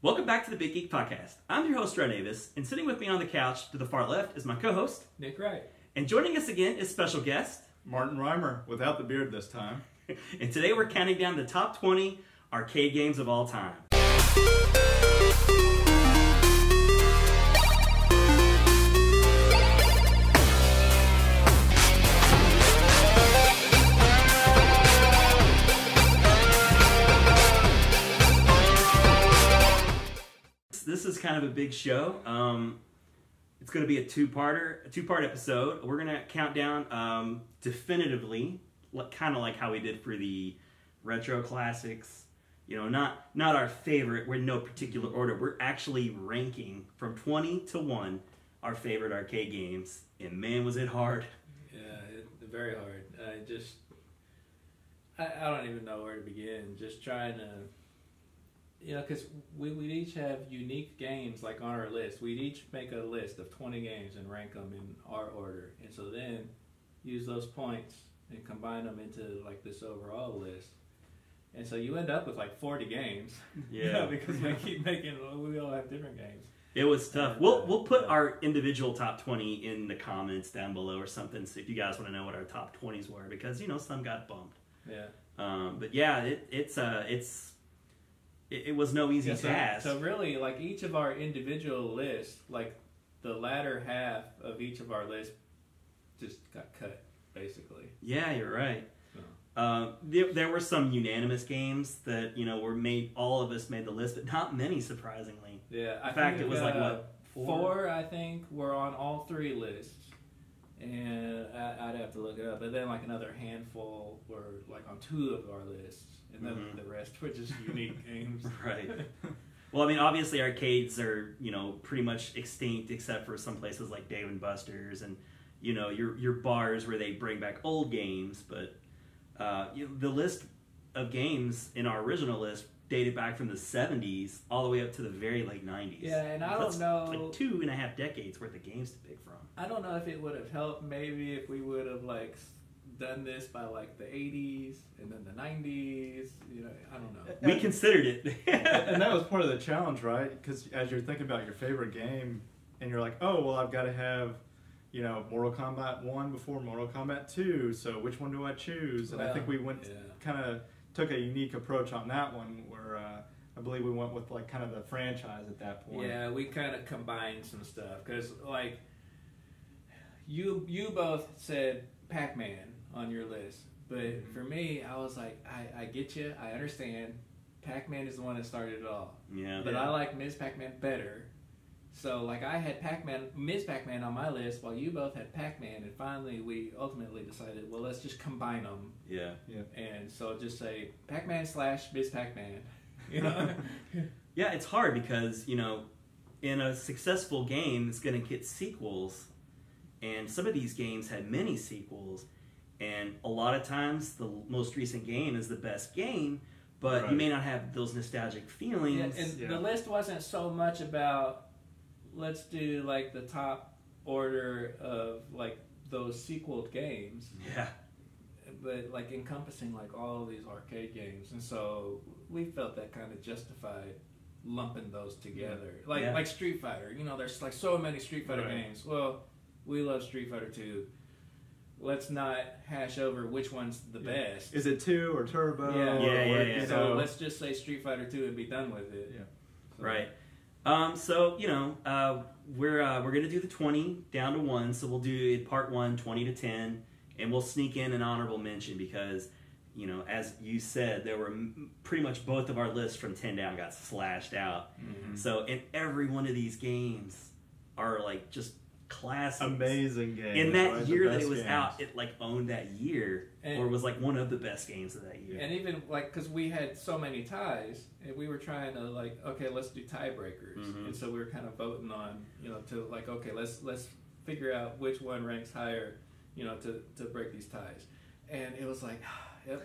Welcome back to the BitGeek Podcast. I'm your host, Ron Davis, and sitting with me on the couch to the far left is my co-host, Nick Wright. And joining us again is special guest, Martin Reimer, without the beard this time. And today we're counting down the top 20 arcade games of all time. This is kind of a big show. It's going to be a two-part episode. We're going to count down definitively, kind of like how we did for the retro classics. You know, not our favorite. We're in no particular order. We're actually ranking from 20 to 1 our favorite arcade games. And man, was it hard. Yeah, very hard. I don't even know where to begin. Just trying to... You know, because we'd each have unique games, like on our list. We'd each make a list of 20 games and rank them in our order. And so then use those points and combine them into, like, this overall list. And so you end up with, like, 40 games. Yeah. You know, because we keep making, we all have different games. It was tough. And, we'll put our individual top 20 in the comments down below or something, so if you guys want to know what our top 20s were, because, you know, some got bumped. Yeah. But yeah, it was no easy task. So really, like, each of our individual lists, like the latter half of each of our lists just got cut, basically. Yeah, you're right. So. There were some unanimous games that, you know, all of us made the list, but not many, surprisingly. Yeah. In fact, it was like, what, four, I think, were on all three lists. And I'd have to look it up. But then, like, another handful were, like, on 2 of our lists. And then the rest were just unique games. Right. Well, I mean, obviously arcades are, you know, pretty much extinct except for some places like Dave & Buster's and, you know, your bars where they bring back old games. But the list of games in our original list dated back from the 70s all the way up to the very late 90s. Yeah, and I don't know... like 2.5 decades worth of games to pick from. I don't know if it would have helped maybe if we would have, like, done this by, like, the 80s and then the 90s. You know, I don't know. We considered it. And that was part of the challenge, right? Because as you're thinking about your favorite game, and you're like, oh, well, I've got to have, you know, Mortal Kombat 1 before Mortal Kombat 2, so which one do I choose? And I think we kind of took a unique approach on that one where I believe we went with, like, kind of the franchise at that point. Yeah, we kind of combined some stuff. Because, like, you both said Pac-Man on your list. But for me, I was like, I get you. I understand. Pac-Man is the one that started it all. Yeah. But I like Ms. Pac-Man better. So, like, I had Ms. Pac-Man on my list while you both had Pac-Man. And finally, we ultimately decided, well, let's just combine them. Yeah. And so just say Pac-Man / Ms. Pac-Man. You know? Yeah, it's hard because, you know, in a successful game, it's going to get sequels. And some of these games had many sequels. And a lot of times, the most recent game is the best game, but you may not have those nostalgic feelings. Yeah, and the list wasn't so much about, let's do, like, the top order of, like, those sequel games. Yeah. But, like, encompassing, like, all of these arcade games. And so we felt that kind of justified lumping those together. Like Street Fighter. You know, there's, like, so many Street Fighter games. Well, we love Street Fighter 2. Let's not hash over which one's the best. Is it 2 or Turbo? Yeah. So let's just say Street Fighter 2 and be done with it. Yeah. So. Right. So, you know, we're going to do the 20 down to 1. So we'll do part 1, 20 to 10. And we'll sneak in an honorable mention because, you know, as you said, there were pretty much both of our lists from 10 down got slashed out. Mm-hmm. So, and every one of these games are, like, just classics. Amazing games. In that year that it was out, it, like, owned that year, or was, like, one of the best games of that year. And even, like, because we had so many ties, and we were trying to, like, okay, let's do tiebreakers. Mm-hmm. And so we were kind of voting on, you know, to, like, okay, let's figure out which one ranks higher, you know, to break these ties. And it was like,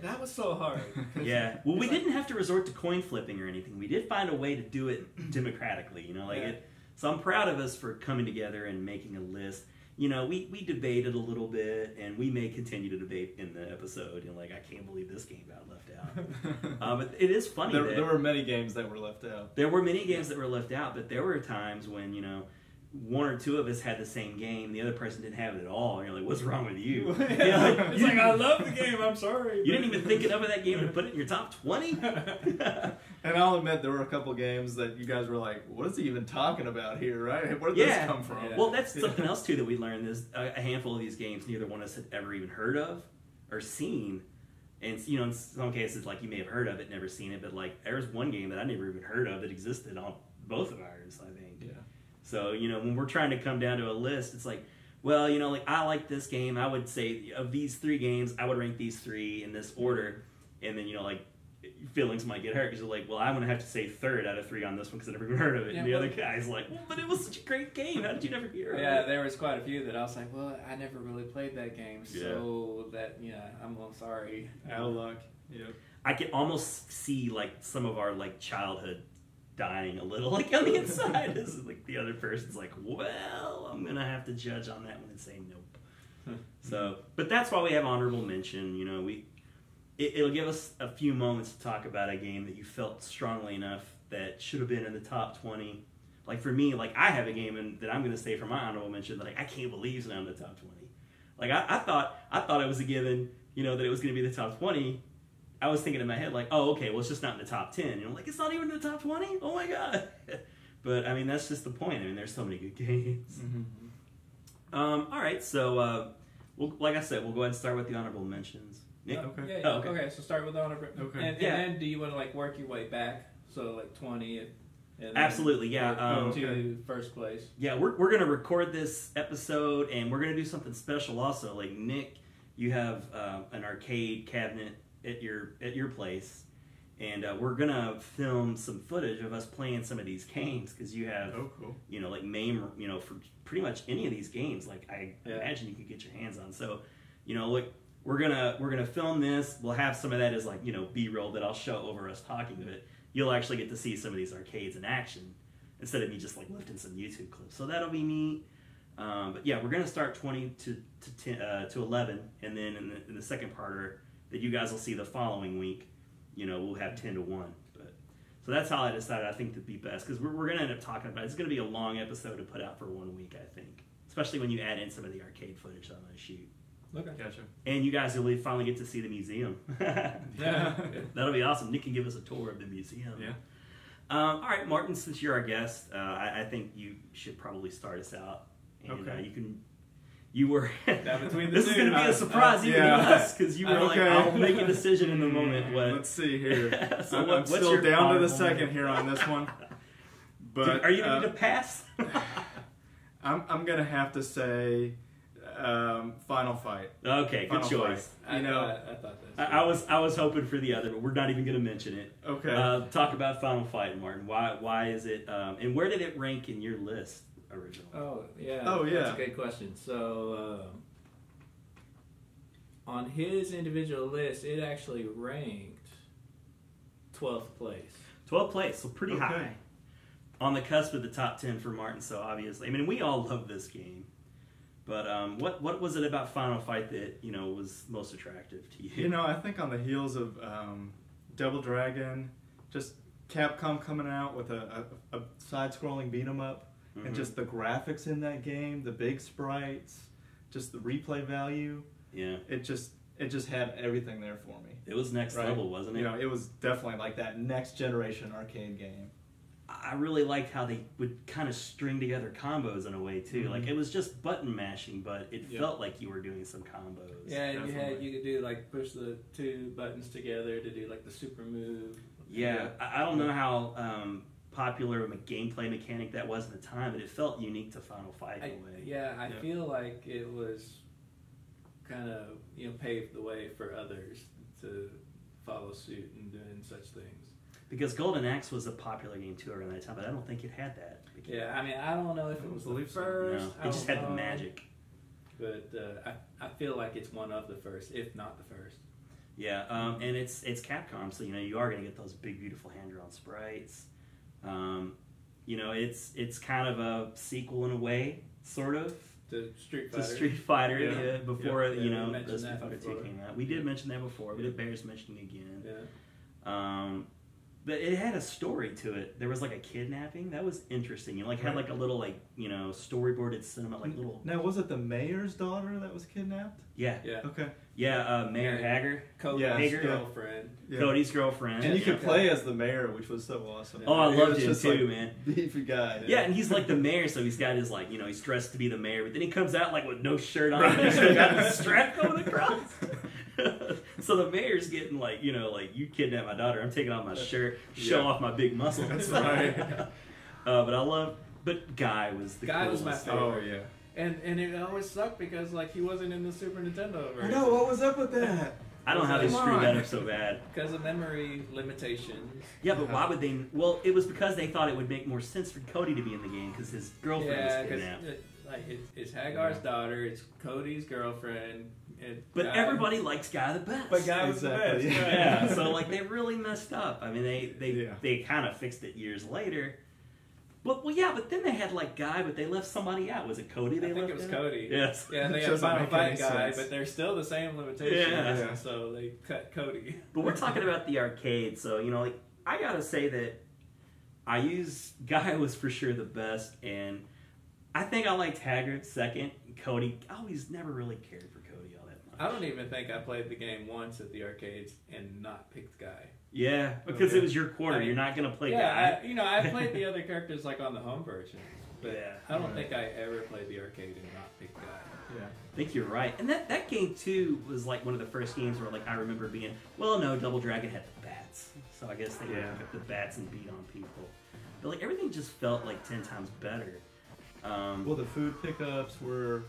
that was so hard. Yeah. Well, we didn't have to resort to coin flipping or anything. We did find a way to do it democratically, you know, like it. So I'm proud of us for coming together and making a list. You know, we debated a little bit, and we may continue to debate in the episode. And, like, I can't believe this game got left out. out. But it is funny. There were many games that were left out. There were many games that were left out, but there were times when, you know, one or two of us had the same game, the other person didn't have it at all, and you're like, what's wrong with you? You know, It's like, I love the game, I'm sorry. You didn't even think enough of that game to put it in your top 20? And I'll admit, there were a couple games that you guys were like, what is he even talking about here, right? Where did this come from? Yeah. Well, that's something else, too, that we learned is a handful of these games neither one of us had ever even heard of or seen. And, you know, in some cases, like, you may have heard of it, never seen it, but, like, there was one game that I never even heard of that existed on both of ours, I think. Yeah. So, you know, when we're trying to come down to a list, it's like, well, you know, like, I like this game. I would say of these 3 games, I would rank these 3 in this order. And then, you know, like, feelings might get hurt because you're like, well, I'm going to have to say 3rd out of 3 on this one because I never even heard of it. Yeah, and the other guy's like, well, but it was such a great game. How did you never hear of it? Yeah, there was quite a few that I was like, well, I never really played that game, so that, I'm a little sorry. Out of luck. Yep. I can almost see, like, some of our, like, childhood dying a little, like, on the inside. This is, like, the other person's like, well, I'm going to have to judge on that one and say nope. So, but that's why we have honorable mention. You know, it'll give us a few moments to talk about a game that you felt strongly enough that should have been in the top 20. Like, for me, like, I have a game that I'm going to say for my honorable mention that, like, I can't believe it's not in the top 20. Like, I thought it was a given, you know, that it was going to be the top 20. I was thinking in my head, like, oh, okay, well, it's just not in the top 10. And I'm like, it's not even in the top 20? Oh, my God. But, I mean, that's just the point. I mean, there's so many good games. Mm-hmm. All right, so, like I said, we'll go ahead and start with the honorable mentions. Nick? Okay. Yeah, okay. Okay, so start with the honorable. Okay. And then do you want to, like, work your way back? So, like, 20 and then Absolutely, yeah. go to Okay. first place. Yeah, we're going to record this episode, and we're going to do something special also. Like, Nick, you have an arcade cabinet at your place, and we're going to film some footage of us playing some of these games, because you have, cool. you know, like, MAME, you know, for pretty much any of these games, like, I imagine you could get your hands on. So, you know, look, we're gonna film this. We'll have some of that as, like, you know, B-roll that I'll show over us talking to it. You'll actually get to see some of these arcades in action instead of me just, like, lifting some YouTube clips. So that'll be neat. But yeah, we're gonna start 20 to 11, and then in the second parter that you guys will see the following week, you know, we'll have 10 to 1. But so that's how I decided I think to be best, because we're gonna end up talking about it. It's gonna be a long episode to put out for 1 week, I think, especially when you add in some of the arcade footage that I'm gonna shoot. Okay. Gotcha. And you guys will finally get to see the museum. Yeah. That'll be awesome. Nick can give us a tour of the museum. Yeah. All right, Martin, since you're our guest, I think you should probably start us out. And, Okay. you were... Now between the this two, is going to be a surprise even to us, because you were like, Okay. I'll make a decision in the moment. Let's see here. So I'm what's still your down to the honorable second mention? here on this one. But Are you ready to pass? I'm gonna have to say Final Fight. Okay, good Final choice. Fight. You know, I thought that. I was hoping for the other, but we're not even going to mention it. Okay. Talk about Final Fight, Martin. Why is it? And where did it rank in your list originally? Oh yeah. Oh, yeah. That's a good question. So on his individual list, it actually ranked 12th place. 12th place, so pretty Okay. high. On the cusp of the top 10 for Martin, so obviously. I mean, we all love this game. But what was it about Final Fight that, you know, was most attractive to you? You know, I think on the heels of Double Dragon, just Capcom coming out with a side-scrolling beat-em-up, and just the graphics in that game, the big sprites, just the replay value. Yeah. It just had everything there for me. It was next Right. level, wasn't it? You know, it was definitely like that next generation arcade game. I really liked how they would kind of string together combos in a way too. Mm-hmm. Like, it was just button mashing, but it Yeah. felt like you were doing some combos. Yeah, and Definitely. you could do like push the two buttons together to do like the super move. Yeah, I don't know how popular of a gameplay mechanic that was at the time, but it felt unique to Final Fight in a way. I Yeah. feel like it was kind of paved the way for others to follow suit in doing such things. Because Golden Axe was a popular game too around that time, but I don't think it had that. Yeah, I mean, I don't know if it was the believe so. first. No, I it just don't had the know. magic. But I feel like it's one of the first, if not the first. Yeah, and it's Capcom, so you are going to get those big, beautiful hand-drawn sprites. It's kind of a sequel in a way, sort of, The Street Fighter. The Street Fighter, Yeah. before Yeah, you we know mentioned the Street that Fighter 2 before. came out. We did mention that before. We did Bears mention it again. Yeah. But it had a story to it. There was like a kidnapping that was interesting. You had like a little storyboarded cinema little. Now, was it the mayor's daughter that was kidnapped? Yeah. Yeah. Okay. Yeah. Mayor Hager. Cody's Yeah. girlfriend. Yeah. Cody's girlfriend. And you could Yeah. play as the mayor, which was so awesome. Oh, I He loved was him just, too, like, man. Beefy guy. Yeah, and he's like the mayor, so he's got his he's dressed to be the mayor, but then he comes out with no shirt on, and he's still got the strap going across. So the mayor's getting you kidnapped my daughter, I'm taking off my shirt, show off my big muscles. That's right. But Guy was the Guy was coolest. my favorite. Oh, yeah. And it always sucked because he wasn't in the Super Nintendo version. No, what was up with that? I don't know how they Come screwed on. that up so bad. Because of memory limitations. Yeah, but why would they? Well, it was because they thought it would make more sense for Cody to be in the game because his girlfriend Yeah, was because kidnapped. it's Hagar's daughter, it's Cody's girlfriend. But Guy. everybody likes Guy the best. But Guy was Exactly, the best. yeah. right? Yeah, so they really messed up. I mean, they kind of fixed it years later. But then they had Guy, but they left somebody out. Was it Cody? I think it was Cody. Yes. Yeah, they Which had doesn't Final make Fight any Guy, sense. but they're still the same limitations. Yeah. So they cut Cody. But we're talking about the arcade, so I gotta say that Guy was for sure the best, and I think I liked Haggard second. Cody, I always never really cared for Cody all that much. I don't even think I played the game once at the arcades and not picked Guy. Yeah, because Okay. it was your quarter. You're not gonna play Guy. I played the other characters on the home version, but Yeah. I don't think I ever played the arcade and not picked Guy. Yeah. I think you're right. And that game too was one of the first games where I remember being, well, no, Double Dragon had the bats, so I guess they would pick up the bats and beat on people. But everything just felt 10 times better. Well, the food pickups were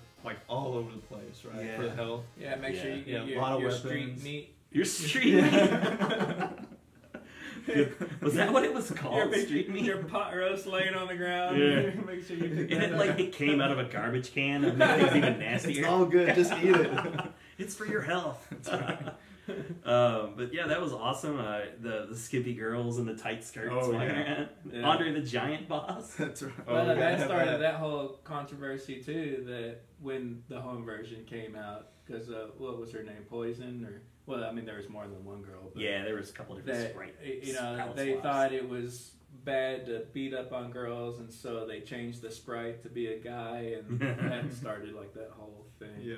all over the place, right? Yeah. For the health. Yeah, make sure you Yeah, get a lot of your weapons. street meat. Your street was that what it was called? Street meat? Your pot roast laying on the ground. Yeah. Make sure you pick And that up. it came out of a garbage can. That made things even nastier. It's all good. Just eat it. It's for your health. But yeah, that was awesome. The Skippy girls and the tight skirts. Oh, flying yeah. around. Yeah. Andre the Giant Boss. That's right. Well, yeah, that started that whole controversy too. That when the home version came out, because what was her name, Poison, or there was more than one girl. But Yeah, there was a couple different that sprites. they thought it was bad to beat up on girls, and so they changed the sprite to be a guy, and that started that whole thing. Yeah.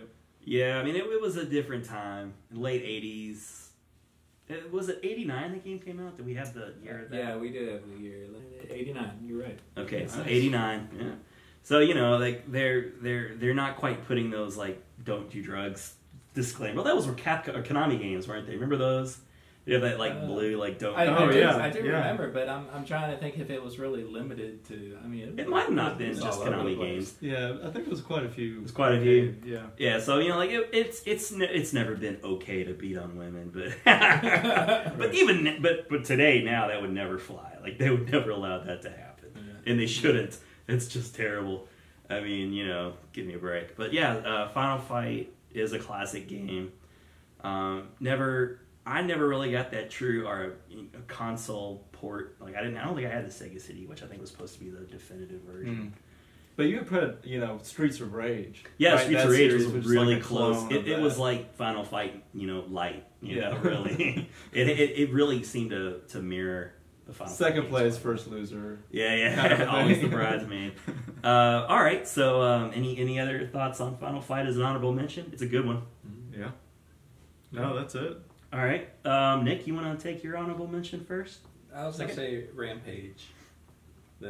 Yeah, it was a different time. Late 80s. Was it 89 the game came out? Did we have the year of that? Yeah, we did have the year 89. You're right. Okay, so Nice. 89. Yeah. So they're not quite putting those don't do drugs disclaimer. Well, that was Capcom or Konami games, weren't they? Remember those? You have that blue don't. I do yeah. remember, but I'm trying to think if it was really limited to. It might have not been was just all over the Konami place. games. Yeah, I think it was quite a few. It's quite a few. Yeah. Yeah, so it's never been okay to beat on women, but but today now that would never fly. They would never allow that to happen, and they shouldn't. It's just terrible. Give me a break. But yeah, Final Fight is a classic game. I never really got that true or a console port. I don't think I had the Sega CD, which I think was supposed to be the definitive version. But you could put Streets of Rage. Yeah, right? Streets That of Rage series was just really a close. clone of It that. was like Final Fight, light. Yeah. Really. it really seemed to mirror the Final Fight. Second games place, quite first loser. Yeah, kind of always thing. the bridesmaid. All right, so any other thoughts on Final Fight as an honorable mention? It's a good one. Yeah. No, that's it. All right, Nick, you want to take your honorable mention first? I was going to say Rampage.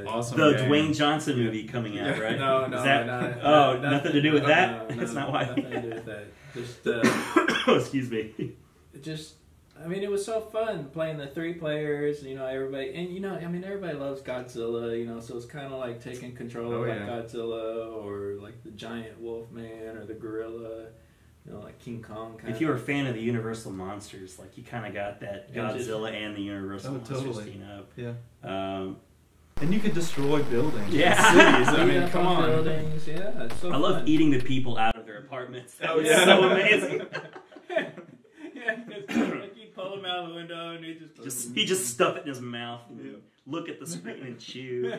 Awesome. The game. Dwayne Johnson movie coming out, Yeah. right? No, Is that, nothing to do with that? That's not why. Nothing to do with that. Just, Excuse me. it was so fun playing the 3 players. Everybody, and everybody loves Godzilla. So it's kind of like taking control of Godzilla or the giant wolf man or the gorilla. Like King Kong. If you were a fan of the Universal monsters, you kind of got that Godzilla and the Universal monsters totally. team up. Yeah. And you could destroy buildings. Yeah. Cities. Come on. Buildings. Yeah, it's so I fun. love eating the people out of their apartments. That Oh, was yeah. so amazing. Yeah, because you pull him out of the window and He just stuff it in his mouth and Yeah. look at the screen and chew.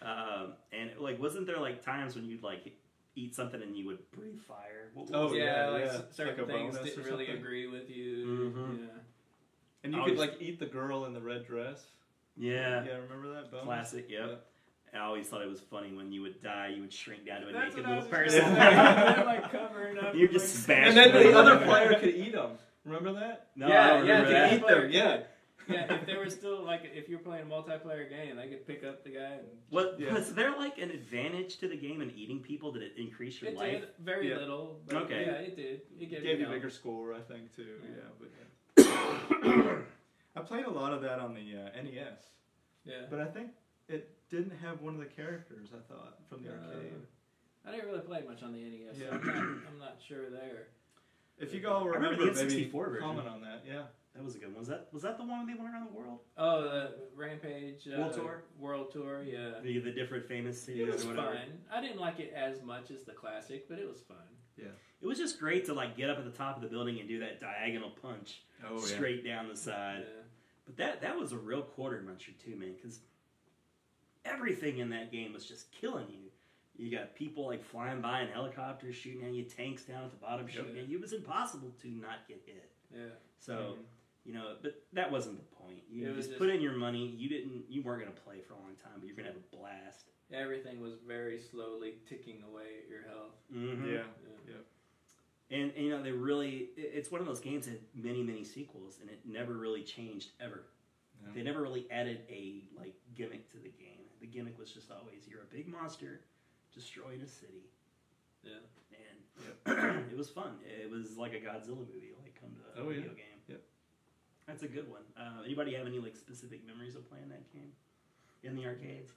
And wasn't there times when you'd eat something and you would breathe fire. Certain like things bonus didn't or really something. agree with you. Mm-hmm. Yeah. And you could like eat the girl in the red dress. Yeah. Yeah, remember that bonus? Classic, yep. I always thought it was funny when you would die, you would shrink down to a That's naked what I little was person. They're like covering up. You're just like, smashing And then them. the other player could eat them. Remember that? No, I don't remember the that. other Eat player them, yeah. could. Yeah, if they were still like, if you're playing a multiplayer game, they could pick up the guy. And Was there like an advantage to the game in eating people? Did it increase your it life? did very little. But Okay. Yeah, it did. It Gave you a health. bigger score, I think, too. Yeah. Yeah, I played a lot of that on the NES. Yeah. But I think it didn't have one of the characters, I thought, from the arcade. I didn't really play much on the NES, so Yeah. I'm not sure there. If you all remember remember, the maybe N64 version. comment on that. Yeah. That was a good one. Was that the one where they went around the world? Oh, the Rampage World Tour? World Tour, yeah. The different famous It cities was or whatever. fun. I didn't like it as much as the classic, but it was fun. Yeah. It was just great to like get up at the top of the building and do that diagonal punch straight down the side. Yeah. But that was a real quarter muncher too, man, because everything in that game was just killing you. You got people like flying by in helicopters shooting at you, tanks down at the bottom shooting at you. It was impossible to not get hit. Yeah. So, you know, but that wasn't the point. You was just put in your money. You weren't going to play for a long time, but you're going to have a blast. Everything was very slowly ticking away at your health. Mm-hmm. Yeah. And you know, it's one of those games that had many, many sequels, and it never really changed ever. No. They never really added a like gimmick to the game. The gimmick was just always, you're a big monster destroying a city. Yeah. And it was fun. It was like a Godzilla movie, like come to a video game. Yep. That's a good one. Anybody have any like specific memories of playing that game in the arcades?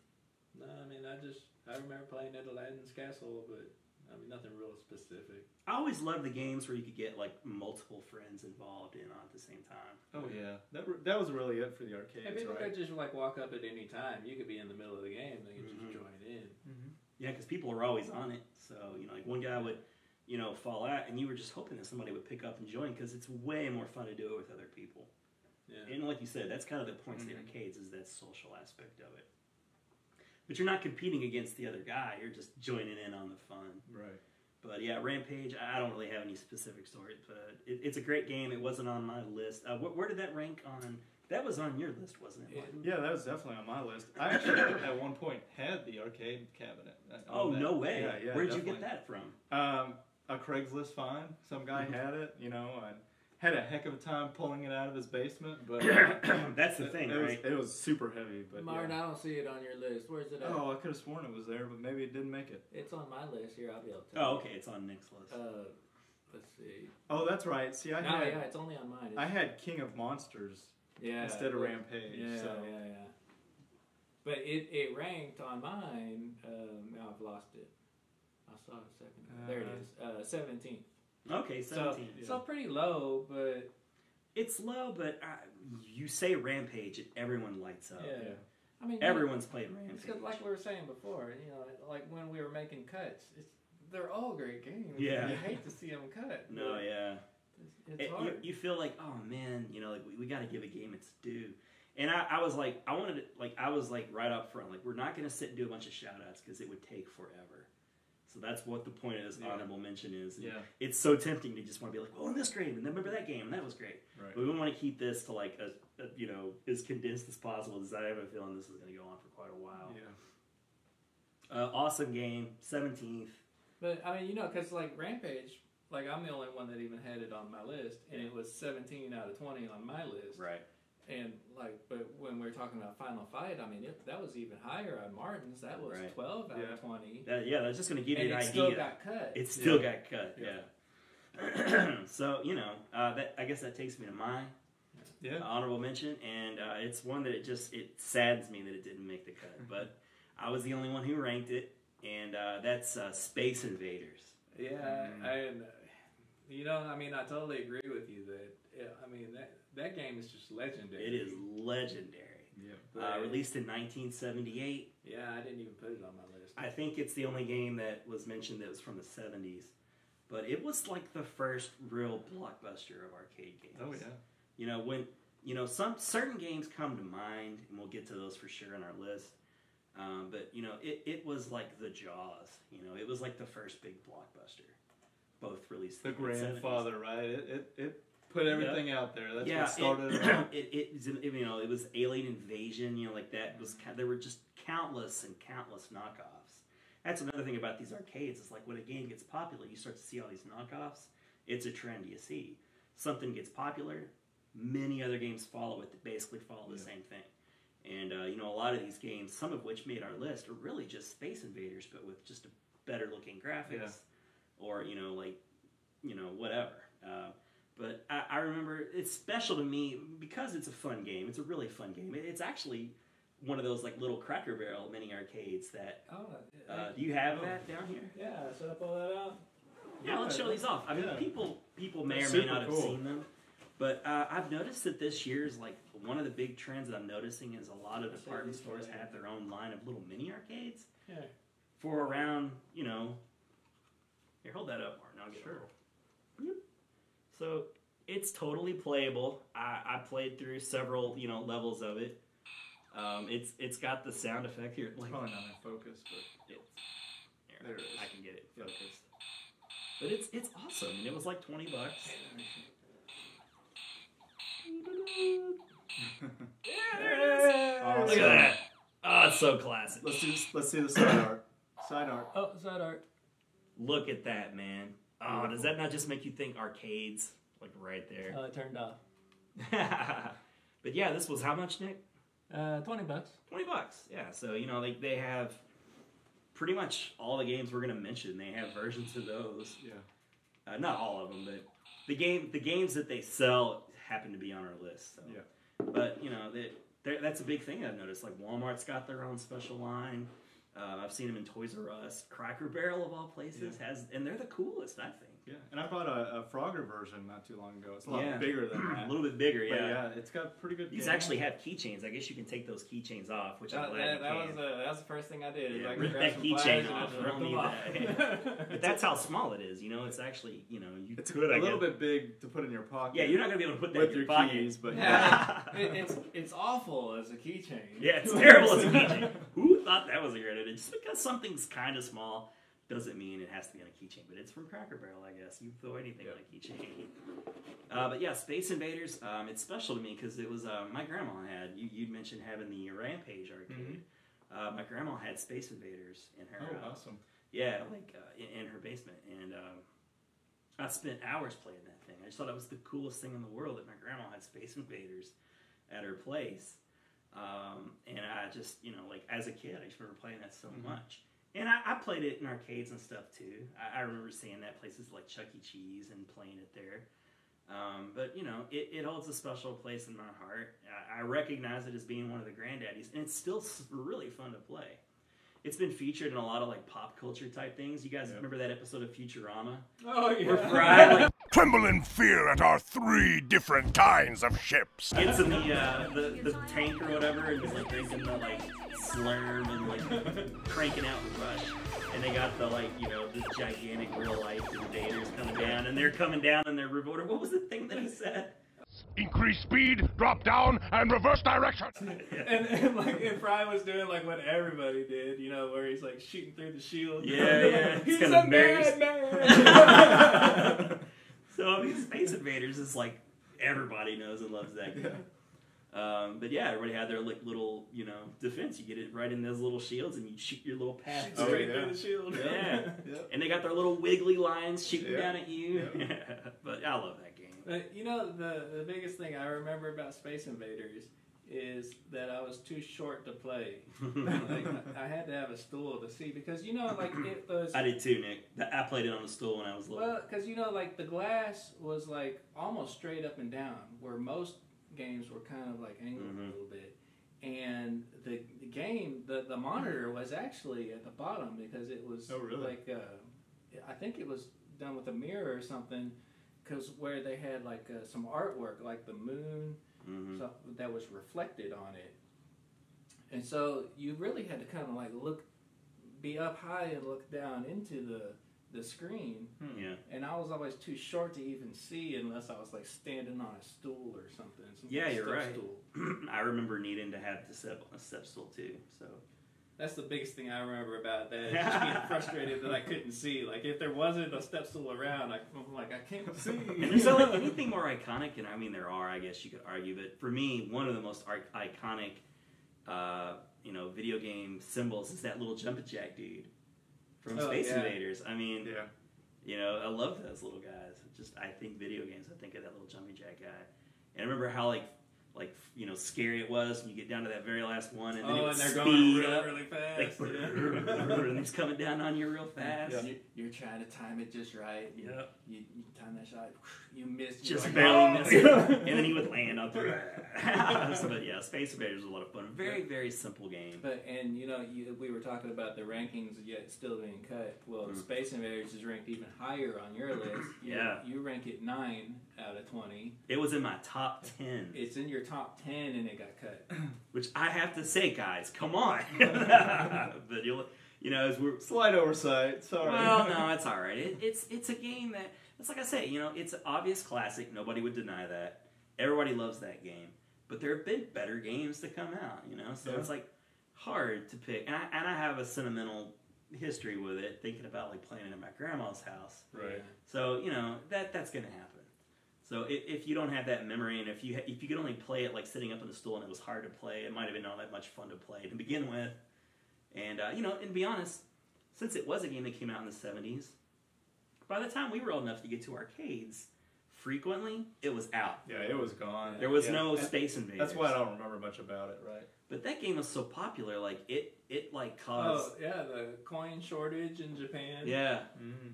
No, I mean, I remember playing at Aladdin's Castle, but I mean, nothing real specific. I always loved the games where you could get like multiple friends involved in at the same time. Oh yeah, that was really it for the arcades, And people right? could just like walk up at any time. You could be in the middle of the game, and you could just join in. Mm-hmm. Yeah, because people were always on it. So, you know, like one guy would, you know, fall out, and you were just hoping that somebody would pick up and join because it's way more fun to do it with other people. Yeah. And like you said, that's kind of the point of the arcades is that social aspect of it. But you're not competing against the other guy. You're just joining in on the fun. Right. But yeah, Rampage, I don't really have any specific stories, but it's a great game. It wasn't on my list. Where did that rank on? That was on your list, wasn't it, Martin? Yeah, that was definitely on my list. I actually, at one point, had the arcade cabinet. Oh, no way. Yeah, Where did you definitely. get that from? A Craigslist find. Some guy had it, you know, and had a heck of a time pulling it out of his basement. But That's the thing, right? It was super heavy. But Martin, yeah. I don't see it on your list. Where's it at? Oh, I could have sworn it was there, but maybe it didn't make it. It's on my list. Here, I'll be able to. Oh, okay. It's on Nick's list. Let's see. Oh, that's right. See, Yeah, it's only on mine. I had King of Monsters instead of Rampage. Yeah, so. yeah. But it ranked on mine. Now I've lost it. I saw it a second ago. There it is. 17th. Okay, 17. So pretty low, but It's low, but you say Rampage and everyone lights up. yeah. I mean, Everyone's played Rampage. It's 'cause like we were saying before, you know, like when we were making cuts, they're all great games. Yeah. You hate to see them cut. No, yeah. It's hard. You feel like, oh man, you know, like we got to give a game its due. And I was like, I was like right up front, like we're not going to sit and do a bunch of shout outs because it would take forever. So that's what the point of this honorable mention is. Yeah. It's so tempting to just want to be like, oh, this game, and then remember that game, and that was great. Right. But we want to keep this to like a you know, as condensed as possible because I have a feeling this is going to go on for quite a while. Yeah. Awesome game, 17th. But I mean, you know, because like Rampage, like I'm the only one that even had it on my list, and it was 17 out of 20 on my list. Right. And like, but when we were talking about Final Fight, I mean, that was even higher on Martin's. That was 12 out of 20. That's just going to give you an idea. It still got cut. It still got cut. Yeah. So you know, I guess that takes me to my honorable mention, and it's one that it saddens me that it didn't make the cut, but I was the only one who ranked it, and that's Space Invaders. Yeah, and you know, I mean, I totally agree with you that. I mean, that game is just legendary. It is legendary. Yeah. Released in 1978. Yeah, I didn't even put it on my list. I think it's the only game that was mentioned that was from the 70s, but it was like the first real blockbuster of arcade games. Oh yeah. You know, when some certain games come to mind, and we'll get to those for sure on our list. But you know, it was like the Jaws. You know, it was like the first big blockbuster. Both released The in the 70s. grandfather, right? It put everything out there. That's what started it all. You know, it was Alien Invasion. You know, like that was. There were just countless and countless knockoffs. That's another thing about these arcades. Is like when a game gets popular, you start to see all these knockoffs. It's a trend you see. Something gets popular, many other games follow it that basically follow the same thing. And, you know, a lot of these games, some of which made our list, are really just Space Invaders, but with just a better looking graphics or, you know, like, you know, whatever. But I remember it's special to me because it's a fun game. It's a really fun game. It's actually one of those, like, little Cracker Barrel mini arcades that... do you have that down here? Yeah, should I pull that out? Yeah, let's show these off. I mean, people may or may not have seen them. But I've noticed that this year's, like, one of the big trends that I'm noticing is a lot of department stores have their own line of little mini arcades. Yeah. For around, you know... Here, hold that up, Martin. I'll get it. So, it's totally playable. I played through several, you know, levels of it. It's got the sound effect here. Like, Probably not in focus, but... There it is. I can get it focused. But it's awesome. And it was like $20. There it is. Awesome. Look at that. Oh, it's so classic. Let's see the side art. Side art. Oh, side art. Look at that, man. Oh, does that not just make you think arcades? Like right there. Oh, it turned off. But yeah, this was how much, Nick? $20. $20. Yeah. So, you know, they have pretty much all the games we're going to mention. They have versions of those. Yeah. Not all of them, but the games that they sell happen to be on our list. So. Yeah. But, you know, that's a big thing I've noticed. Like, Walmart's got their own special line. I've seen them in Toys R Us. Cracker Barrel, of all places, has... And they're the coolest, I think. Yeah, and I bought a Frogger version not too long ago. It's a lot bigger than that. A little bit bigger, But yeah. It's got pretty good... These actually have keychains. I guess you can take those keychains off, which I'm glad you can. That was the first thing I did. Yeah, Like, rip that keychain off. I don't need that. that. But that's how small it is, you know? It's actually, you know... It's a little bit big to put in your pocket. Yeah, you're not going to be able to put that with in your your pocket. keys, but... It's awful as a keychain. Yeah, it's terrible as a keychain. Who thought that was a great idea? Just because something's kind of small doesn't mean it has to be on a keychain. But it's from Cracker Barrel, I guess. You throw anything on a keychain. But yeah, Space Invaders, it's special to me because it was my grandma had, you'd mentioned having the Rampage arcade. My grandma had Space Invaders in her awesome. Yeah, like in her basement. And I spent hours playing that thing. I just thought it was the coolest thing in the world that my grandma had Space Invaders at her place. And I just, you know, like as a kid, I just remember playing that so much. And I played it in arcades and stuff too. I remember seeing that places like Chuck E. Cheese and playing it there. But, you know, it holds a special place in my heart. I recognize it as being one of the granddaddies, and it's still really fun to play. It's been featured in a lot of like pop culture type things. You guys remember that episode of Futurama? Oh, yeah. Where Fry like, tremble in fear at our 3 different kinds of ships. gets in the tank or whatever, and he's like drinking the like Slurm and like cranking out the Rush. And they got the like, you know, the gigantic real life Invaders coming down, and they're coming down in their revolver. What was the thing that he said? Increase speed, drop down, and reverse direction. And Fry was doing like what everybody did, you know, where he's like shooting through the shield. Yeah. He's kind a of madman. So I mean, Space Invaders is like everybody knows and loves that game. But yeah, everybody had their like little, you know, defense. You get it right in those little shields, and you shoot your little path Straight through the shield. Yeah. And they got their little wiggly lines shooting down at you. But I love that game. But you know, the biggest thing I remember about Space Invaders is that I was too short to play. Like, I had to have a stool to see, because you know, like it was. I did too, Nick. I played it on the stool when I was little. Well, because you know, like the glass was like almost straight up and down, where most games were kind of like angled a little bit, and the game, the monitor was actually at the bottom because it was like I think it was done with a mirror or something, because where they had like some artwork like the moon that was reflected on it, and so you really had to kind of like be up high and look down into the screen. And I was always too short to even see unless I was like standing on a stool or something. Yeah, you're right. Stool. I remember needing to have a step stool too. So That's the biggest thing I remember about that. Just being frustrated that I couldn't see. Like, if there wasn't a step stool around, I'm like, I can't see. And there's not like anything more iconic, and I mean there are, I guess you could argue, but for me, one of the most iconic, video game symbols is that little jumping jack dude from Space Invaders. I mean, I love those little guys. I think video games, I think of that little jumping jack guy. And I remember how scary it was when you get down to that very last one, and then and they're speed going up, really fast. and he's coming down on you real fast. Yeah. You're trying to time it just right. Yeah. You time that shot, you missed. Just like, barely missed it. And then he would land on through. But yeah, Space Invaders was a lot of fun. Very, very simple game. But we were talking about the rankings yet still being cut. Well, Space Invaders is ranked even higher on your list. You rank it 9 out of 20. It was in my top 10. It's in your top 10 and it got cut. Which I have to say, guys, come on. But as we're slight oversight. Sorry. Well, no, it's all right. It's a game that it's like I say. It's an obvious classic. Nobody would deny that. Everybody loves that game. But there have been better games to come out. So it's like hard to pick. And I have a sentimental history with it, thinking about like playing it at my grandma's house. Right. So that's gonna happen. So if you don't have that memory, and if you could only play it like sitting up on the stool and it was hard to play, it might have been not that much fun to play to begin with. And and to be honest, since it was a game that came out in the 70s, by the time we were old enough to get to arcades frequently, it was out. Yeah, it was gone. There was no Space Invaders. That's why I don't remember much about it, right? But that game was so popular, like it caused. Oh yeah, the coin shortage in Japan. Yeah,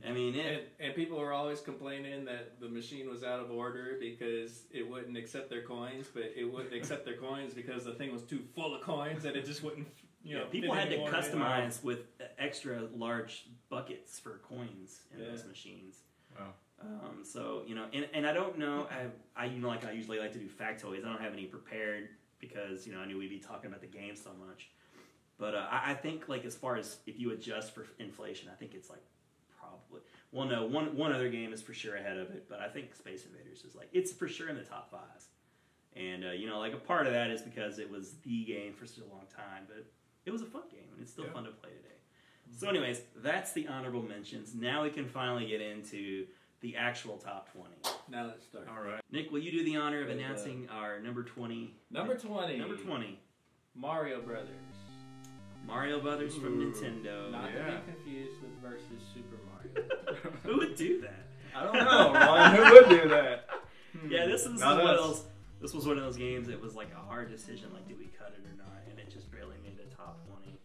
I mean and people were always complaining that the machine was out of order because it wouldn't accept their coins, but it wouldn't accept their coins because the thing was too full of coins that it just wouldn't. People had to customize with extra large buckets for coins in those machines. Wow. So and I don't know. I like I usually like to do factoids. I don't have any prepared because I knew we'd be talking about the game so much. But I think like as far as if you adjust for inflation, I think it's like probably one other game is for sure ahead of it. But I think Space Invaders is like it's for sure in the top 5. And like a part of that is because it was the game for such a long time, but it was a fun game and it's still fun to play today. So anyways, that's the honorable mentions. Now we can finally get into the actual top 20. Now let's start. All right. Nick, will you do the honor of announcing our number 20? Number 20. Number 20. Mario Brothers. Mario Brothers from Nintendo. Not to be confused with versus Super Mario. Who would do that? I don't know, Ryan. Who would do that? Yeah, this was one of those games that was like a hard decision, like do we cut it or not, and it just barely made the top 20.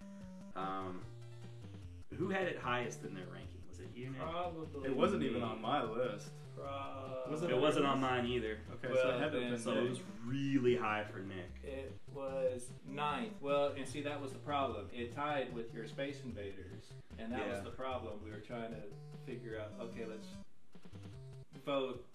Who had it highest in their ranking? Was it you, Nick? Probably. It wasn't even on my list. It wasn't on mine either. Okay, Well, so it had to have been So it was really high for Nick. It was 9th. Well, and see, that was the problem. It tied with your Space Invaders, and that was the problem. We were trying to figure out, okay, let's vote.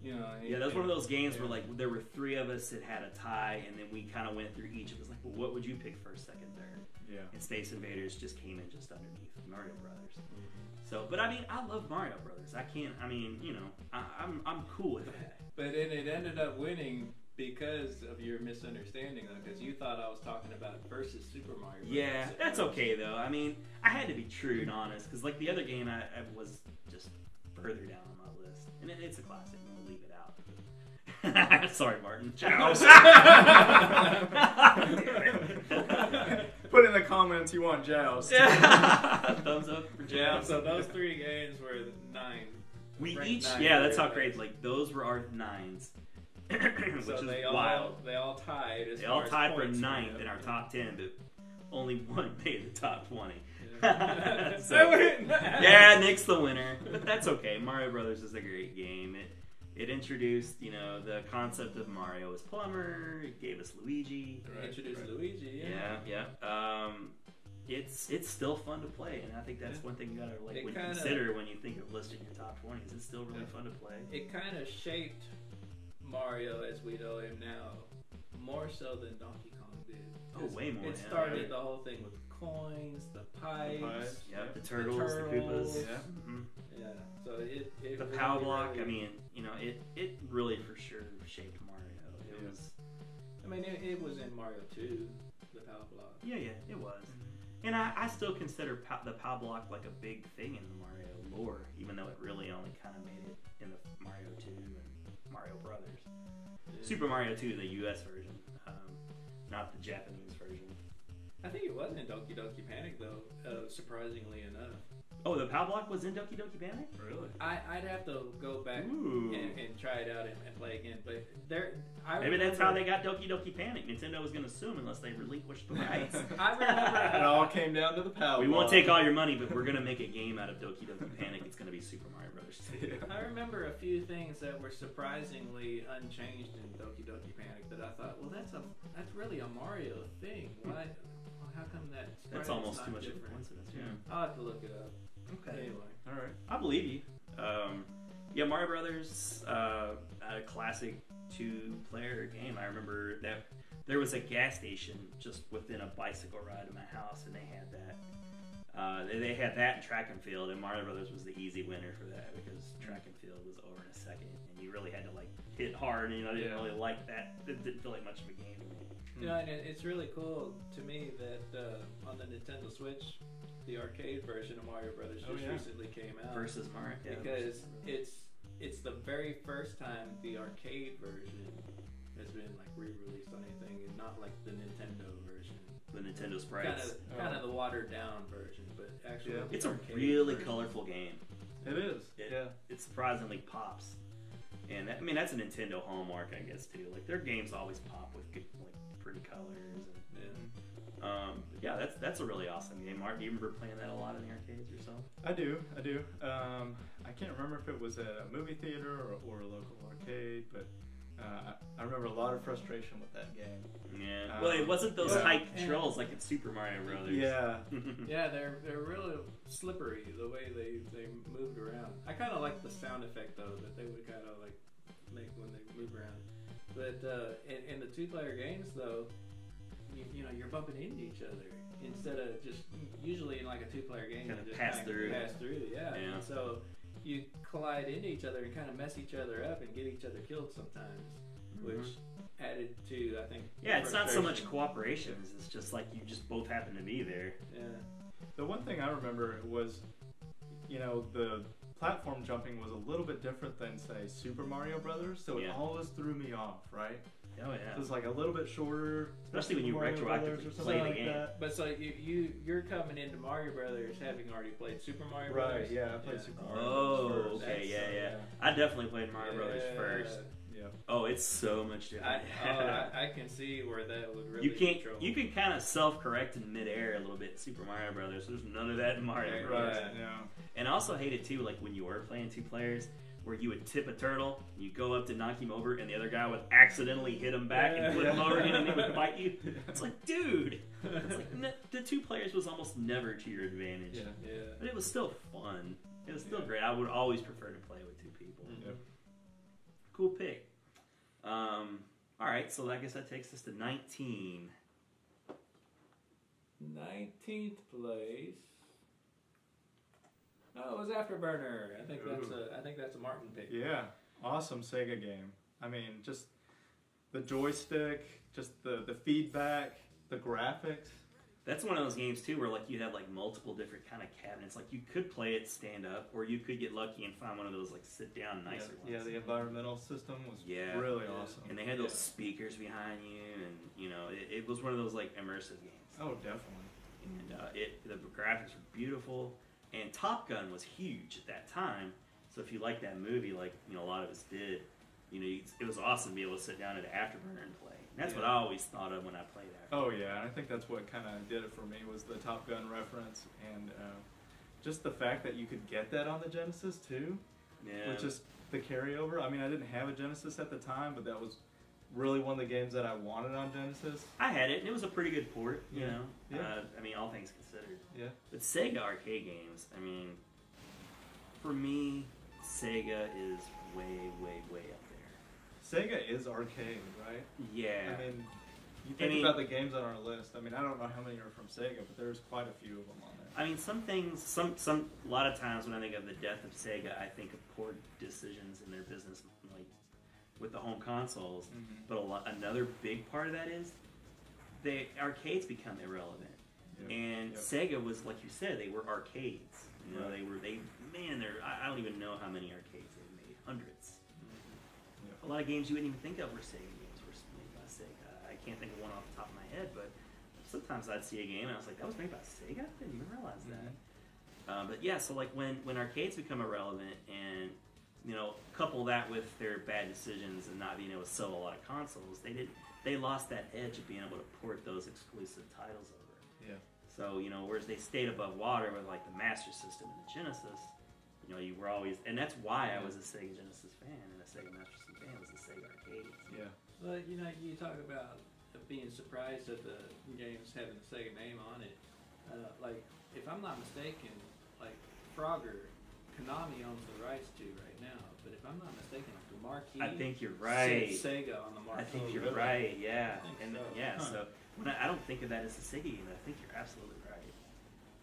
Yeah, that was one of those games where like there were 3 of us that had a tie, and then we kind of went through each. It was like, well, what would you pick first, second, third? Yeah. And Space Invaders just came in just underneath Mario Brothers. So, but I mean, I love Mario Brothers. I'm cool with that. But it ended up winning because of your misunderstanding, though, because you thought I was talking about versus Super Mario Brothers. Yeah, that's okay though. I mean, I had to be true and honest because like the other game I was just further down on my list, and it's a classic. We'll leave it out. Sorry, Martin. Put in the comments you want Joust. Thumbs up for Joust. So those 3 games were 9. We Ranked each, 9 yeah, that's how everybody. crazy. Like those were our 9s, which So is wild. They all tied. They all tied for points 9th went in up. our top 10, but only one made the top 20. Yeah. So, yeah, Nick's the winner, but that's okay. Mario Brothers is a great game. It introduced, the concept of Mario as plumber. It gave us Luigi. Introduced Luigi. Yeah. It's still fun to play, and I think that's one thing you gotta consider when you think of listing your top 20s. It's still really fun to play. It kind of shaped Mario as we know him now, more so than Donkey Kong did. Oh, way more. It started the whole thing with coins, the pipes, the turtles, the Koopas. Yeah. Mm-hmm. Yeah. So it the really, POW block. really, I mean, it really for sure shaped Mario. It was. I mean, it was in Mario 2, the POW block. Yeah, it was. And I still consider the POW block like a big thing in the Mario lore, even though it really only kind of made it in the Mario 2 and Mario Brothers. Yeah. Super Mario 2, the US version, not the Japanese version. I think it was in Doki Doki Panic though, surprisingly enough. Oh, the POW block was in Doki Doki Panic? Really? I'd have to go back Ooh. and try it out and play again, but Maybe that's how they got Doki Doki Panic. Nintendo was going to sue them unless they relinquished the rights. I remember. It all came down to the power. We won't take all your money, but we're going to make a game out of Doki Doki Panic. It's going to be Super Mario Brothers 2. I remember a few things that were surprisingly unchanged in Doki Doki Panic that I thought, well, that's really a Mario thing. Why? How come That's sprite almost is too not much of a different? coincidence. Yeah. I'll have to look it up. Okay. Anyway. All right. I believe you. Yeah, Mario Brothers, a classic two-player game. I remember that there was a gas station just within a bicycle ride of my house, and they had that. They had that in track and field, and Mario Brothers was the easy winner for that because track and field was over in a second, and you really had to like hit hard. And, I didn't really like that. It didn't feel like much of a game to me. You know, and it's really cool to me that on the Nintendo Switch, the arcade version of Mario Brothers just recently came out. Versus Mario. Yeah, because it's the very first time the arcade version has been like re-released on anything, and not like the Nintendo version. The Nintendo sprites. Kind of the watered down version, but actually it's a really colorful game. It is. It surprisingly pops, and that's a Nintendo hallmark, I guess too. Like their games always pop with good, like pretty colors. That's a really awesome game. Mark, do you remember playing that a lot in the arcades yourself? I do. I can't remember if it was at a movie theater or a local arcade, but I remember a lot of frustration with that game. Yeah. Well, it wasn't those tight controls like in Super Mario Brothers. Yeah. Yeah, they're really slippery the way they moved around. I kind of like the sound effect though that they would kind of like make when they move around. But in the two-player games though, you know, you're bumping into each other instead of just usually in like a two-player game you just pass through. Yeah. And so you collide into each other and kind of mess each other up and get each other killed sometimes, which added to, I think. Yeah, it's not so much cooperation. It's just like you just both happen to be there. Yeah. The one thing I remember was, you know, the platform jumping was a little bit different than, say, Super Mario Brothers, so it always threw me off, right? Oh yeah. It was like a little bit shorter, especially when you retroactively play the game. That. But so you're coming into Mario Brothers having already played Super Mario Brothers. Right? Yeah, I played Super Mario Brothers first. Okay, yeah. I definitely played Mario Brothers first. Yeah. Oh, it's so much different. I can see where that would really. You can kind of self-correct in midair a little bit in Super Mario Brothers. There's none of that in Mario Brothers. Right. Yeah. And I also hate it too, like when you were playing two players, where you would tip a turtle, you go up to knock him over, and the other guy would accidentally hit him back and flip him over again, and he would bite you. It's like, dude, it's like, the two players was almost never to your advantage. Yeah. But it was still fun. It was still great. I would always prefer to play with two people. Yep. Cool pick. All right, so I guess that takes us to 19. 19th place. Oh, it was Afterburner. I think that's a Martin pick. Yeah, awesome Sega game. I mean, just the joystick, just the feedback, the graphics. That's one of those games too, where like you had like multiple different kind of cabinets. Like you could play it stand up, or you could get lucky and find one of those like sit down nicer ones. Yeah, the environmental system was really awesome. And they had those speakers behind you, and you know it was one of those like immersive games. Oh, definitely. And the graphics were beautiful. And Top Gun was huge at that time, so if you like that movie, like you know a lot of us did, you know it was awesome to be able to sit down at Afterburner and play. And that's what I always thought of when I played Afterburner. Oh yeah, and I think that's what kind of did it for me was the Top Gun reference and just the fact that you could get that on the Genesis too. Yeah. Which is the carryover. I mean, I didn't have a Genesis at the time, but that was really one of the games that I wanted on Genesis. I had it, and it was a pretty good port, you know. Yeah. I mean, all things considered. Yeah. But Sega arcade games, I mean, for me, Sega is way, way, way up there. Sega is arcade, right? Yeah. I mean, you think about the games on our list. I mean, I don't know how many are from Sega, but there's quite a few of them on there. I mean, some things, a lot of times when I think of the death of Sega, I think of poor decisions in their business, like with the home consoles. Mm-hmm. But another big part of that is the arcades become irrelevant. Yep. And Sega was, like you said, they were arcades. You know, I don't even know how many arcades they made. Hundreds. A lot of games you wouldn't even think of were Sega games were made by Sega. I can't think of one off the top of my head, but sometimes I'd see a game and I was like, that was made by Sega? I didn't even realize that. But yeah, so like when arcades become irrelevant and, you know, couple that with their bad decisions and not being able to sell a lot of consoles, they lost that edge of being able to port those exclusive titles over. Yeah. So, you know, whereas they stayed above water with like the Master System and the Genesis, you know, you were always, and that's why I was a Sega Genesis fan and a Sega Master System fan, was the Sega arcades. Yeah. Well, you know, you talk about being surprised at the games having the Sega name on it. Like, if I'm not mistaken, like Frogger, Konami owns the rights to right now, but if I'm not mistaken, the marquee. I think you're right. Sega on the marquee. I think you're right. Yeah, and so. so when I don't think of that as a Sega game. I think you're absolutely right.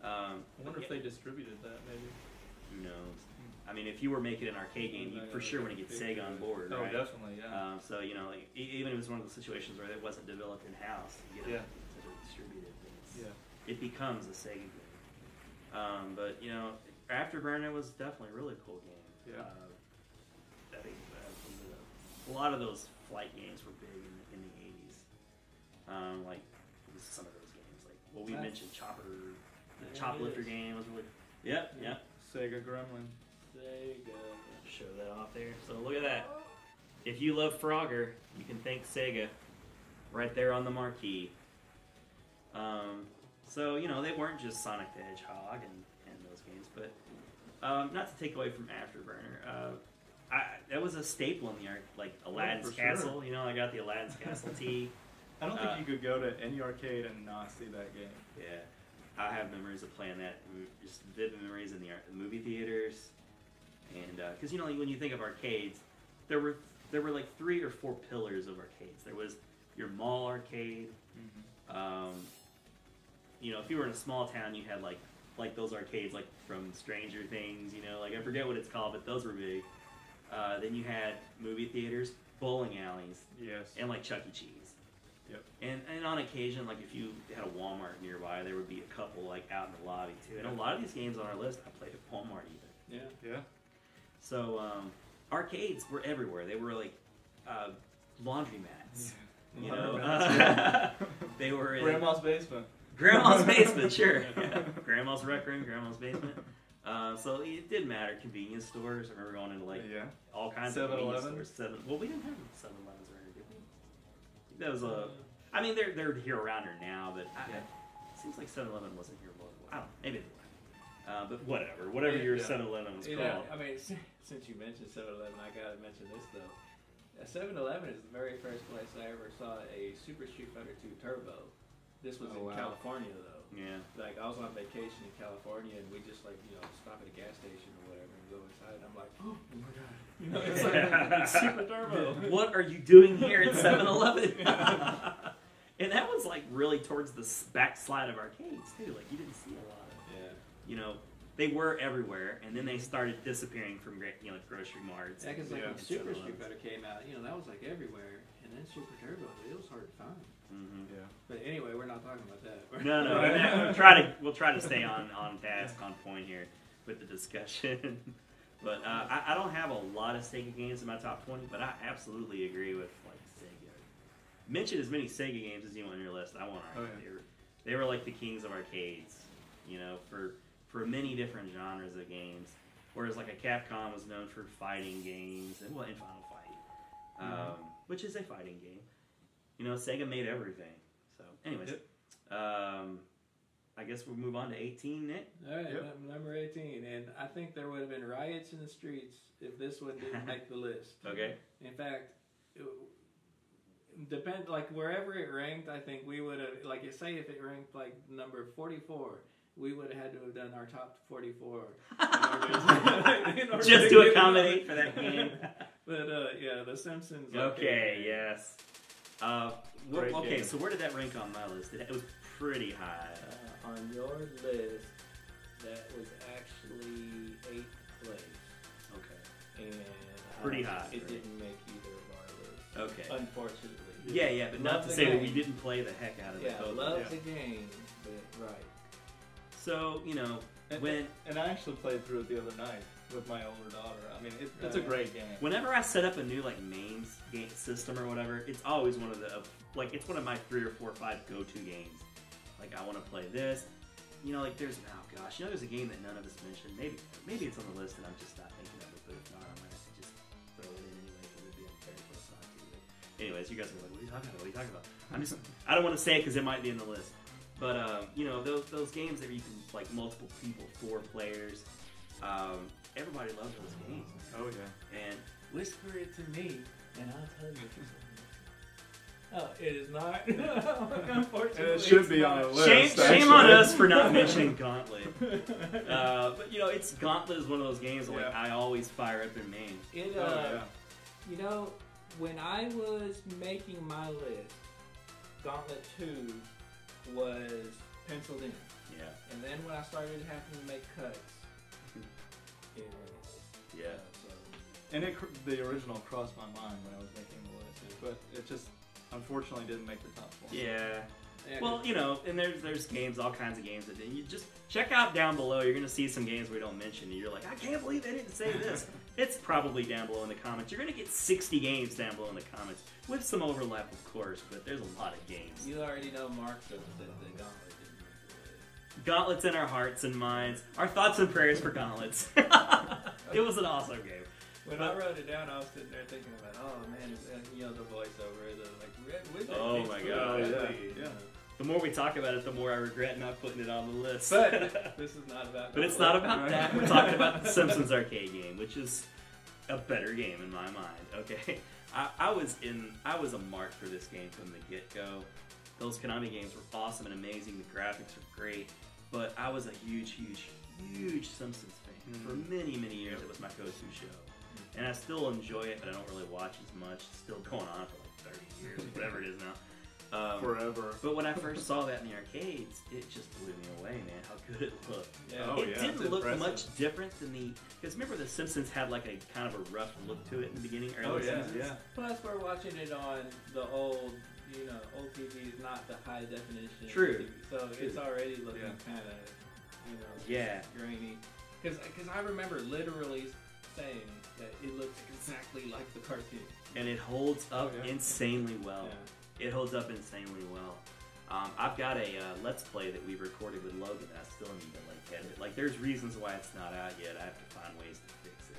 I wonder if they distributed that, maybe. Who knows? I mean, if you were making an arcade game, you for sure want to get Sega on board, Oh, right? definitely, yeah. So, you know, like, even if it was one of those situations where it wasn't developed in-house, you get it distributed, it becomes a Sega game. But, you know, Afterburner was definitely a really cool game. Yeah. I think a lot of those flight games were big in the 80s. Like, some of those games. Like, well, we mentioned Chopper, the Choplifter game was really... Yep. Sega Gremlin. Sega. Show that off there. So look at that. If you love Frogger, you can thank Sega right there on the marquee. So, you know, they weren't just Sonic the Hedgehog and those games, but not to take away from Afterburner. That was a staple in the like Aladdin's Castle. Sure. You know, I got the Aladdin's Castle tee. I don't think you could go to any arcade and not see that game. Yeah. I have memories of playing that, just vivid memories in the movie theaters. And because, you know, when you think of arcades, there were like 3 or 4 pillars of arcades. There was your mall arcade. You know, if you were in a small town, you had like those arcades like from Stranger Things. You know, like I forget what it's called, but those were big. Then you had movie theaters, bowling alleys, and like Chuck E. Cheese. Yep. And on occasion, like if you had a Walmart nearby, there would be a couple like out in the lobby too. And a lot of these games on our list, I played at Walmart even. Yeah. So arcades were everywhere. They were like laundromats. Yeah. You know, they were in Grandma's basement. Grandma's basement, sure. Yeah. Grandma's rec room, Grandma's basement. So it didnnd matter. Convenience stores. I remember going into like all kinds of convenience stores. Well, we didn't have 7-Elevens around here, did we? That was I mean, they're here around here now, but it seems like 7-Eleven wasn't here for a while. I don't know. Maybe they were. But whatever your 7-Eleven was called. I mean, since you mentioned 7-Eleven, I gotta mention this though. 7-Eleven is the very first place I ever saw a Super Street Fighter 2 Turbo. This was in California though. Yeah. Like I was on vacation in California and we just like, you know, stop at a gas station or whatever and go inside and I'm like, oh my god. You know, it's like it's Super Turbo. What are you doing here at 7-Eleven? And that was like really towards the backslide of arcades too. Like you didn't see a lot of you know, they were everywhere, and then they started disappearing from like grocery marts. Yeah, because like when Super Street Fighter came out, you know, that was like everywhere, and then Super Turbo, it was hard to find. Yeah. But anyway, we're not talking about that. No. We'll try to stay on task, on point here with the discussion. But I don't have a lot of Sega games in my top 20, but I absolutely agree with like Sega. Mention as many Sega games as you want on your list. I want they were like the kings of arcades, you know, for many different genres of games. Whereas like a Capcom was known for fighting games and in Final Fight, which is a fighting game. You know, Sega made everything. So, anyways, I guess we'll move on to 18, Nick. All right, number 18, and I think there would have been riots in the streets if this one didn't make the list. Okay. In fact, like wherever it ranked, I think we would have, like, say if it ranked like number 44. We would have had to have done our top 44 just to accommodate for that game. But The Simpsons. Okay, yes. Okay, so where did that rank on my list? It was pretty high. On your list, that was actually 8th place. Okay. And pretty high. It didn't make either of our lists. Okay. Unfortunately. Yeah, but not to say that we didn't play the heck out of it. Yeah, love the game, but right. So, you know, and I actually played through it the other night with my older daughter. I mean, it's a great game. Whenever I set up a new like mains game system or whatever, it's always one of the like it's one of my 3 or 4 or 5 go-to games. Like I want to play this. You know, like there's there's a game that none of us mentioned. Maybe it's on the list and I'm just not thinking of it. But if not, I might have to just throw it in anyway because it'd be unfair for us not to. But anyways, you guys are like, what are you talking about? What are you talking about? I don't want to say it because it might be in the list. But you know, those games that you can like multiple people, 4 players. Everybody loves those games. Oh yeah. And whisper it to me, and I'll tell you. Oh, it is not. Unfortunately, it should be on the list. Shame on us for not mentioning Gauntlet. But you know, Gauntlet is one of those games that, like I always fire up in main. You know, when I was making my list, Gauntlet 2 was penciled in. Yeah. And then when I started having to make cuts, it was. Yeah. And the original crossed my mind when I was making the list, but it just unfortunately didn't make the top 4. Yeah. Well, you know, and there's games, all kinds of games that you just check out down below. You're gonna see some games we don't mention, and you're like, I can't believe they didn't say this. It's probably down below in the comments. You're gonna get 60 games down below in the comments with some overlap, of course, but there's a lot of games. You already know Mark said the Gauntlet didn't make the list. Gauntlets in our hearts and minds. Our thoughts and prayers for Gauntlets. It was an awesome game. When I wrote it down, I was sitting there thinking about, oh man, you know, the voiceover, the like Red Wizard. Oh my god, yeah. The more we talk about it, the more I regret not putting it on the list. But this is not about. But it's not about that. We're talking about the Simpsons arcade game, which is a better game in my mind. Okay, I was a mark for this game from the get-go. Those Konami games were awesome and amazing. The graphics were great, but I was a huge Simpsons fan for many years. It was my go-to show. And I still enjoy it, but I don't really watch as much. It's still going on for like 30 years, whatever it is now. Forever. But when I first saw that in the arcades, it just blew me away, man, how good it looked. Yeah. It didn't look impressive. much different than because remember The Simpsons had like a kind of a rough look to it in the beginning, early seasons? Yeah. Plus, we're watching it on the old TV is not the high definition. True. TV, so it's already looking kind of, grainy. Because I remember literally saying that it looks exactly like the cartoon. And it holds up insanely well. Yeah. It holds up insanely well. I've got a Let's Play that we recorded with Logan that I still need to like edit. Like, there's reasons why it's not out yet. I have to find ways to fix it.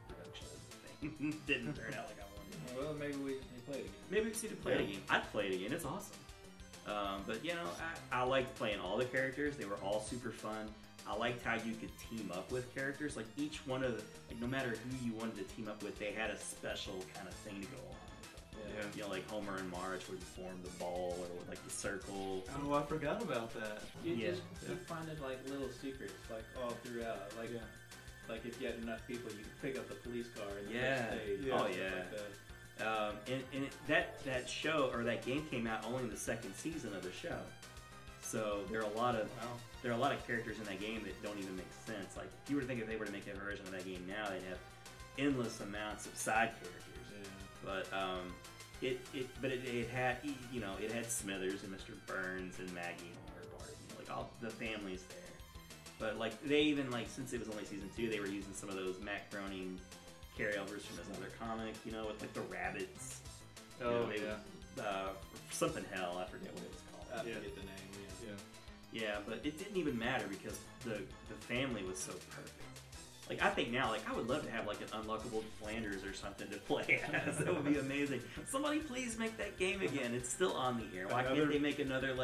The production of the thing didn't turn out like I wanted. Well, maybe we play it again. Maybe we just need to play it again. I'd play it again. It's awesome. But you know, I liked playing all the characters. They were all super fun. I liked how you could team up with characters. Like each one of no matter who you wanted to team up with, they had a special kind of thing to go on with them. Yeah. You know, like Homer and Marge would form the ball or like the circle. Oh, I forgot about that. You just keep finding like little secrets like all throughout. Like like if you had enough people, you could pick up the police car and stage. Oh yeah. And that show or that game came out only in the second season of the show. So there are a lot of characters in that game that don't even make sense. Like if you were to think if they were to make a version of that game now, they'd have endless amounts of side characters. Yeah. But it had it had Smithers and Mr. Burns and Maggie and Homer, Bart, like all the families there. But like they even since it was only season 2, they were using some of those Matt Groening carryovers from his other comic, with like the rabbits. Something hell, I forget what it was called. I forget the name. Yeah, but it didn't even matter because the family was so perfect. Like, I think now, I would love to have, an unlockable Flanders or something to play as. That would be amazing. Somebody please make that game again. It's still on the air. Why can't they make another,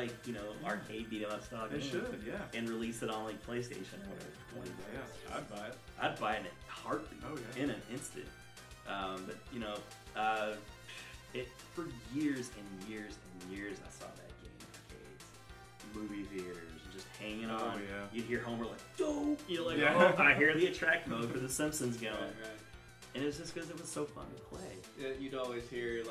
arcade beat-em-up style game? They should, yeah. And release it on, PlayStation or whatever for $20. Yeah, I'd buy it. I'd buy it in a heartbeat. Oh, yeah. In an instant. For years and years and years, I saw that game in arcades, movie theaters, and just hanging on. Oh, yeah. You'd hear Homer dope. You're like, oh, I hear the attract mode for The Simpsons going. Right. And it was just because it was so fun to play. Yeah, you'd always hear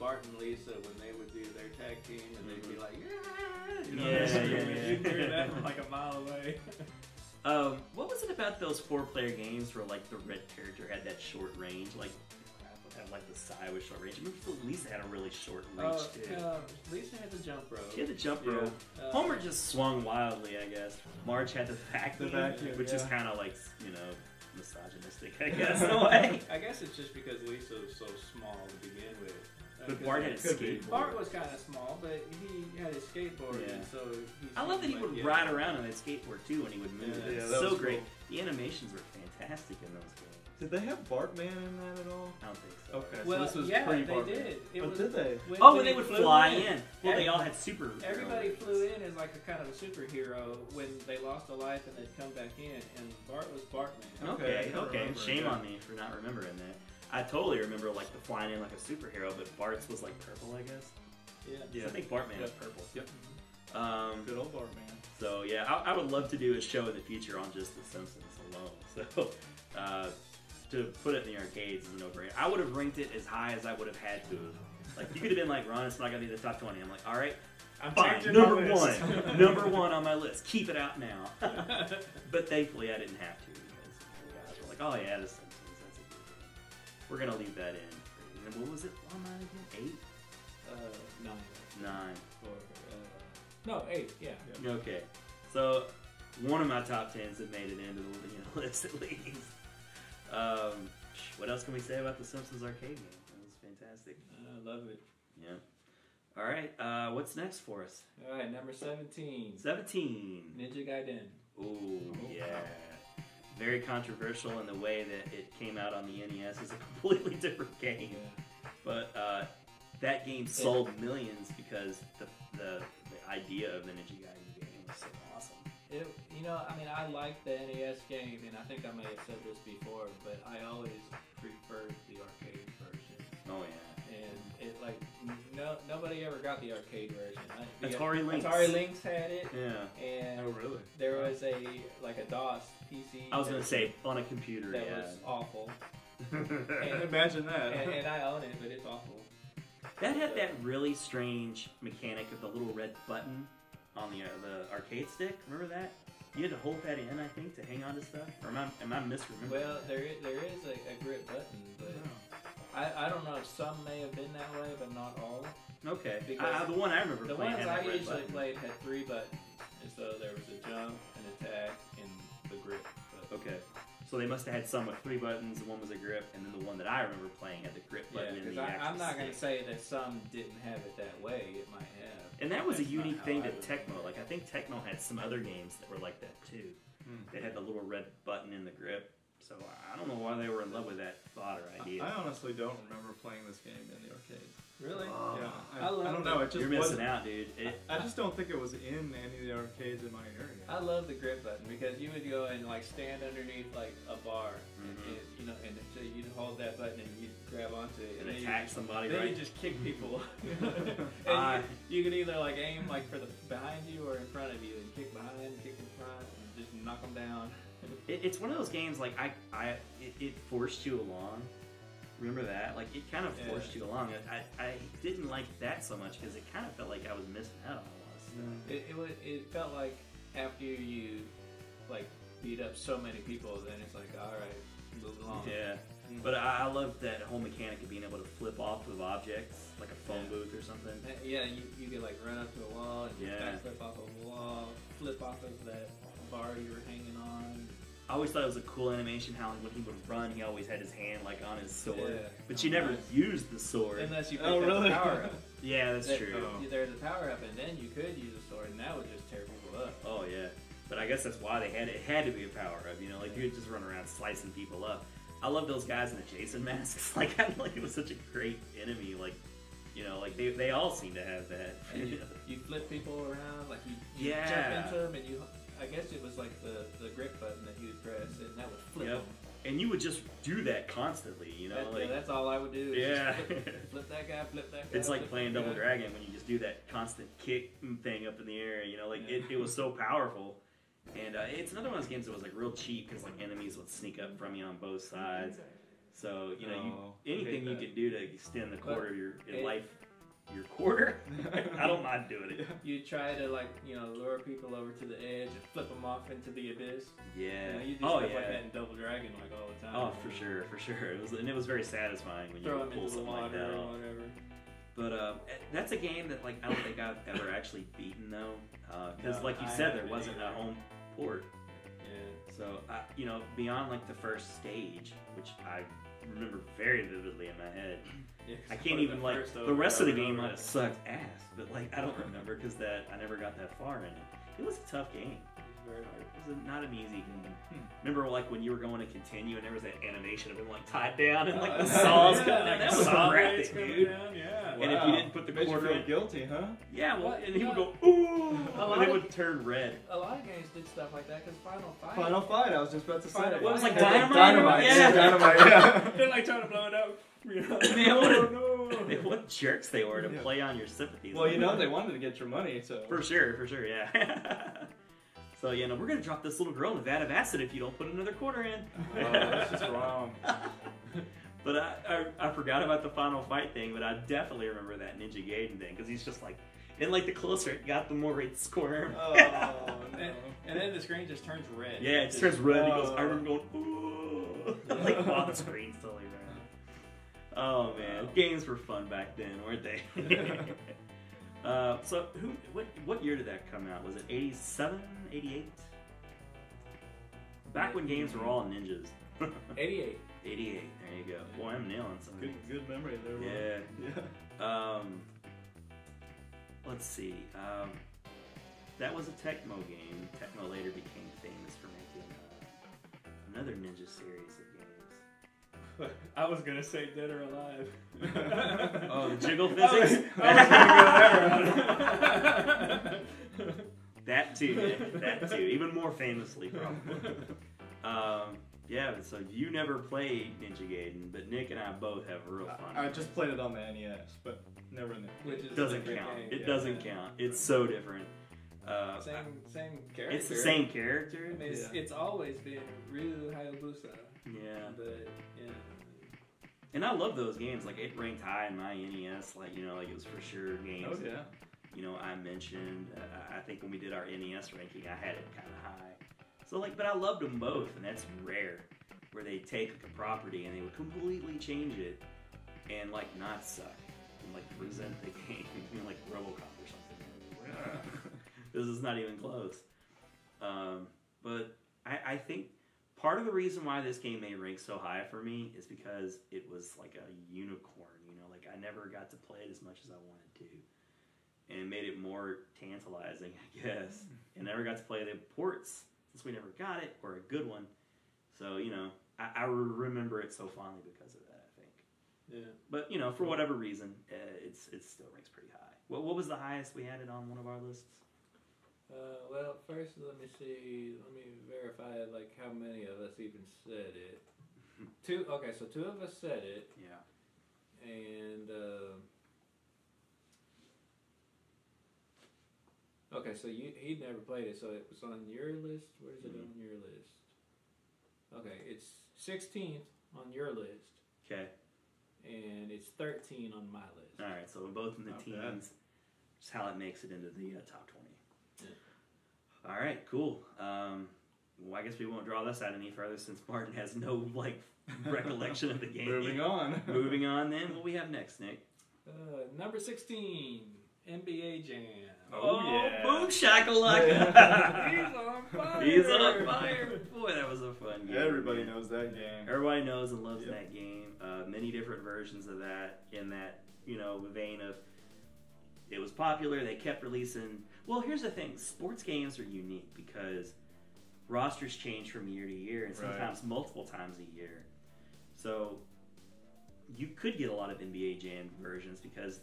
Bart and Lisa when they would do their tag team, and they'd be like, yeah. You'd hear that from a mile away. What was it about those 4-player games where the red character had that short range? have like the Sai with short range. I remember Lisa had a really short reach too. Lisa had the jump rope. She had the jump rope. Homer just swung wildly, I guess. Marge had the vacuum, which is kind of like, you know, misogynistic, I guess, in a way. I guess it's just because Lisa was so small to begin with. But Bart had a skateboard. Bart was kind of small, but he had his skateboard, and so I love that he would ride around on that skateboard too when he would move. Yeah, It's that so was great. cool. The animations were fantastic in those games. Did they have Bartman in that at all? I don't think so. Okay, Well, so this was yeah, pre-Bartman. they did. But did they? When they would fly in. Well, they all had super. Everybody flew in as like a kind of a superhero when they lost a life and they'd come back in, and Bart was Bartman. Okay. remember, Shame on me for not remembering that. I totally remember like the flying in like a superhero, but Bart's was like purple, I guess. Yeah. I think Bartman was purple. Yep. Good old Bartman. So yeah, I would love to do a show in the future on just The Simpsons alone. So to put it in the arcades is a no-brainer. I would have ranked it as high as I would have had to. Like you could have been like, Ron, it's not gonna be the top 20. I'm like, all right, fine, number one, number one on my list. Keep it out now. But thankfully, I didn't have to because the guys were like, oh yeah, The Simpsons. That's a good game. We're gonna leave that in. And what was it on mine again? 8? 9. 9. No, 8. Yeah. Okay, so one of my top 10s have made it into the list at least. What else can we say about the Simpsons arcade game? That was fantastic. I love it. Yeah. All right. What's next for us? All right, number 17. 17. Ninja Gaiden. Ooh, yeah. Very controversial in the way that it came out on the NES. It's a completely different game. Yeah. But that game sold millions because the idea of the Ninja Gaiden game was so awesome. I like the NES game, and I think I may have said this before, but I always preferred the arcade version. Oh yeah. And it nobody ever got the arcade version. Atari Lynx. Atari Lynx had it. Yeah. And Oh really? there was a DOS PC. I was gonna say on a computer. That was awful. Imagine that. And I own it, but it's awful. That had that really strange mechanic of the little red button on the arcade stick. Remember that? You had to hold that in, I think, to hang on to stuff. Or am I misremembering? Well, there is a grip button, but I don't know. Some may have been that way, but not all. Okay. Because the one I remember the playing ones had I that red usually button. played had 3 buttons, and so there was a jump, an attack, and the grip. But Okay. So they must have had some with 3 buttons, and one was a grip, and then the one that I remember playing had the grip yeah, button in because the actual I'm not going to stick. say that some didn't have it that way. It might have. And that was a That's not unique how thing I to would Tecmo. play. Like, I think Tecmo had some other games that were like that, too. They had the little red button in the grip. So I don't know why they were in love with that thought or idea. I honestly don't remember playing this game in the arcade. Really? Yeah, I love I don't it. know. It just You're missing wasn't. out, dude. I just don't think it was in any of the arcades in my area. I love the grip button because you would go and stand underneath a bar, Mhm. and so you'd hold that button and you'd grab onto it and then attack somebody, Then right? you just kick people. And you could either aim for the behind you or in front of you, and kick behind, kick in front, and just knock them down. It's one of those games like it forced you along. Remember that? Like it kind of forced you along. I didn't like that so much because it kind of felt like I was missing out on a lot of stuff. It felt like after you beat up so many people, then it's like, all right, move along. Yeah, but I loved that whole mechanic of being able to flip off of objects, like a phone booth or something. Yeah, you could run up to a wall and backflip off of a wall, flip off of that bar you were hanging on. I always thought it was a cool animation how when he would run, he always had his hand on his sword, Yeah. but you never used the sword. Unless you picked Oh, up really? the power up. Yeah, that's true. There's a power up, and then you could use a sword, and that would just tear people up. Oh yeah, but I guess that's why they had it. It had to be a power up, you could just run around slicing people up. I love those guys in the Jason masks. I felt like it was such a great enemy. They all seem to have that. And you flip people around, you Yeah. jump into them, and I guess it was the grip button that you would press, and that would flip them. And you would just do that constantly, That's all I would do. Is Yeah. just flip that guy, flip that guy. It's like flip playing that Double guy. Dragon when you just do that constant kick thing up in the air. It was so powerful. And it's another one of those games that was real cheap because enemies would sneak up from you on both sides. So anything you could do to extend the quarter of your life, your quarter, I don't mind doing it. You try to lure people over to the edge and flip them off into the abyss. Yeah. You do stuff like that in Double Dragon all the time. Oh, for sure. It was very satisfying when throw you them pull into the something like water that or off. whatever. But that's a game that I don't think I've ever actually beaten though, because No, like you I said, there haven't wasn't a either. home port. Yeah. So beyond the first stage, which I remember very vividly in my head. Yeah, I can't even the rest of the game might have sucked ass, but I don't remember because I never got that far in it. It was a tough game. It's very hard. It was not an easy game. Remember when you were going to continue and there was that animation of him tied down and the saws coming down? That was graphic, dude. Yeah. And if you didn't put the Made you quarter feel in, guilty, huh? yeah, well, What? and he would go ooh, and it would turn red. A lot of games did stuff like that because Final Fight. Final Fight, I was just about to say. Final It was Fight. like Dynamite. Dynamite. Yeah. Dynamite, yeah. They're trying to blow it up. What jerks they were to play on your sympathies. Well, they wanted to get your money, so. For sure, yeah. So, we're going to drop this little girl in a vat of acid if you don't put another quarter in. Oh, that's just wrong. But I forgot about the Final Fight thing, but I definitely remember that Ninja Gaiden thing, because he's just and the closer it got, the more he'd squirm. Oh, no. And then the screen just turns red. Yeah, it turns red. He goes, I remember going, ooh. On the screen, totally red. Oh, man. Games were fun back then, weren't they? So, what year did that come out? Was it 87, 88? Back when games were all ninjas. 88. 88, there you go. Boy, I'm nailing some of these. Good memory there. Yeah. Let's see. That was a Tecmo game. Tecmo later became famous for making another ninja series of games. I was gonna say Dead or Alive. Oh, the jiggle physics? I was gonna go there. That too. Even more famously, probably. Yeah, so you never played Ninja Gaiden, but Nick and I both have real fun. I just played it on the NES, but never in the. Which is It doesn't count. It doesn't count. It's so different. Same character. It's the same character. I mean, it's always been Ryu Hayabusa. Yeah. But yeah. And I love those games. It ranked high in my NES. It was for sure games. Oh yeah. I mentioned. I think when we did our NES ranking, I had it kind of high. So but I loved them both, and that's rare. Where they take a property and they would completely change it, and not suck, and present the game, like RoboCop or something. This is not even close. But I think part of the reason why this game may rank so high for me is because it was like a unicorn. I never got to play it as much as I wanted to, and it made it more tantalizing, I guess. And never got to play the ports since we never got it, or a good one. So I remember it so fondly because of that, I think. Yeah. But for whatever reason, it still ranks pretty high. What was the highest we had it on one of our lists? Well, first let me verify how many of us even said it. Two. Okay, so two of us said it. Yeah. And okay, so he'd never played it, so it was on your list. Where is it on your list? Okay, it's 16th on your list. Okay. And it's 13 on my list. All right, so we're both in the Not teens. bad. Just how it makes it into the top 20. Yeah. All right, cool. Well, I guess we won't draw this out any further since Martin has no recollection of the game. Moving on. Moving on, then. What we have next, Nick? Number 16, NBA Jam. Oh, yeah. Boom shakalaka! He's on fire. He's on fire. Boy, that was a fun game. Everybody knows that game. Everybody knows and loves that game. Many different versions of that in that, vein of it was popular, they kept releasing. Well, here's the thing. Sports games are unique because rosters change from year to year and sometimes multiple times a year. So you could get a lot of NBA Jam versions because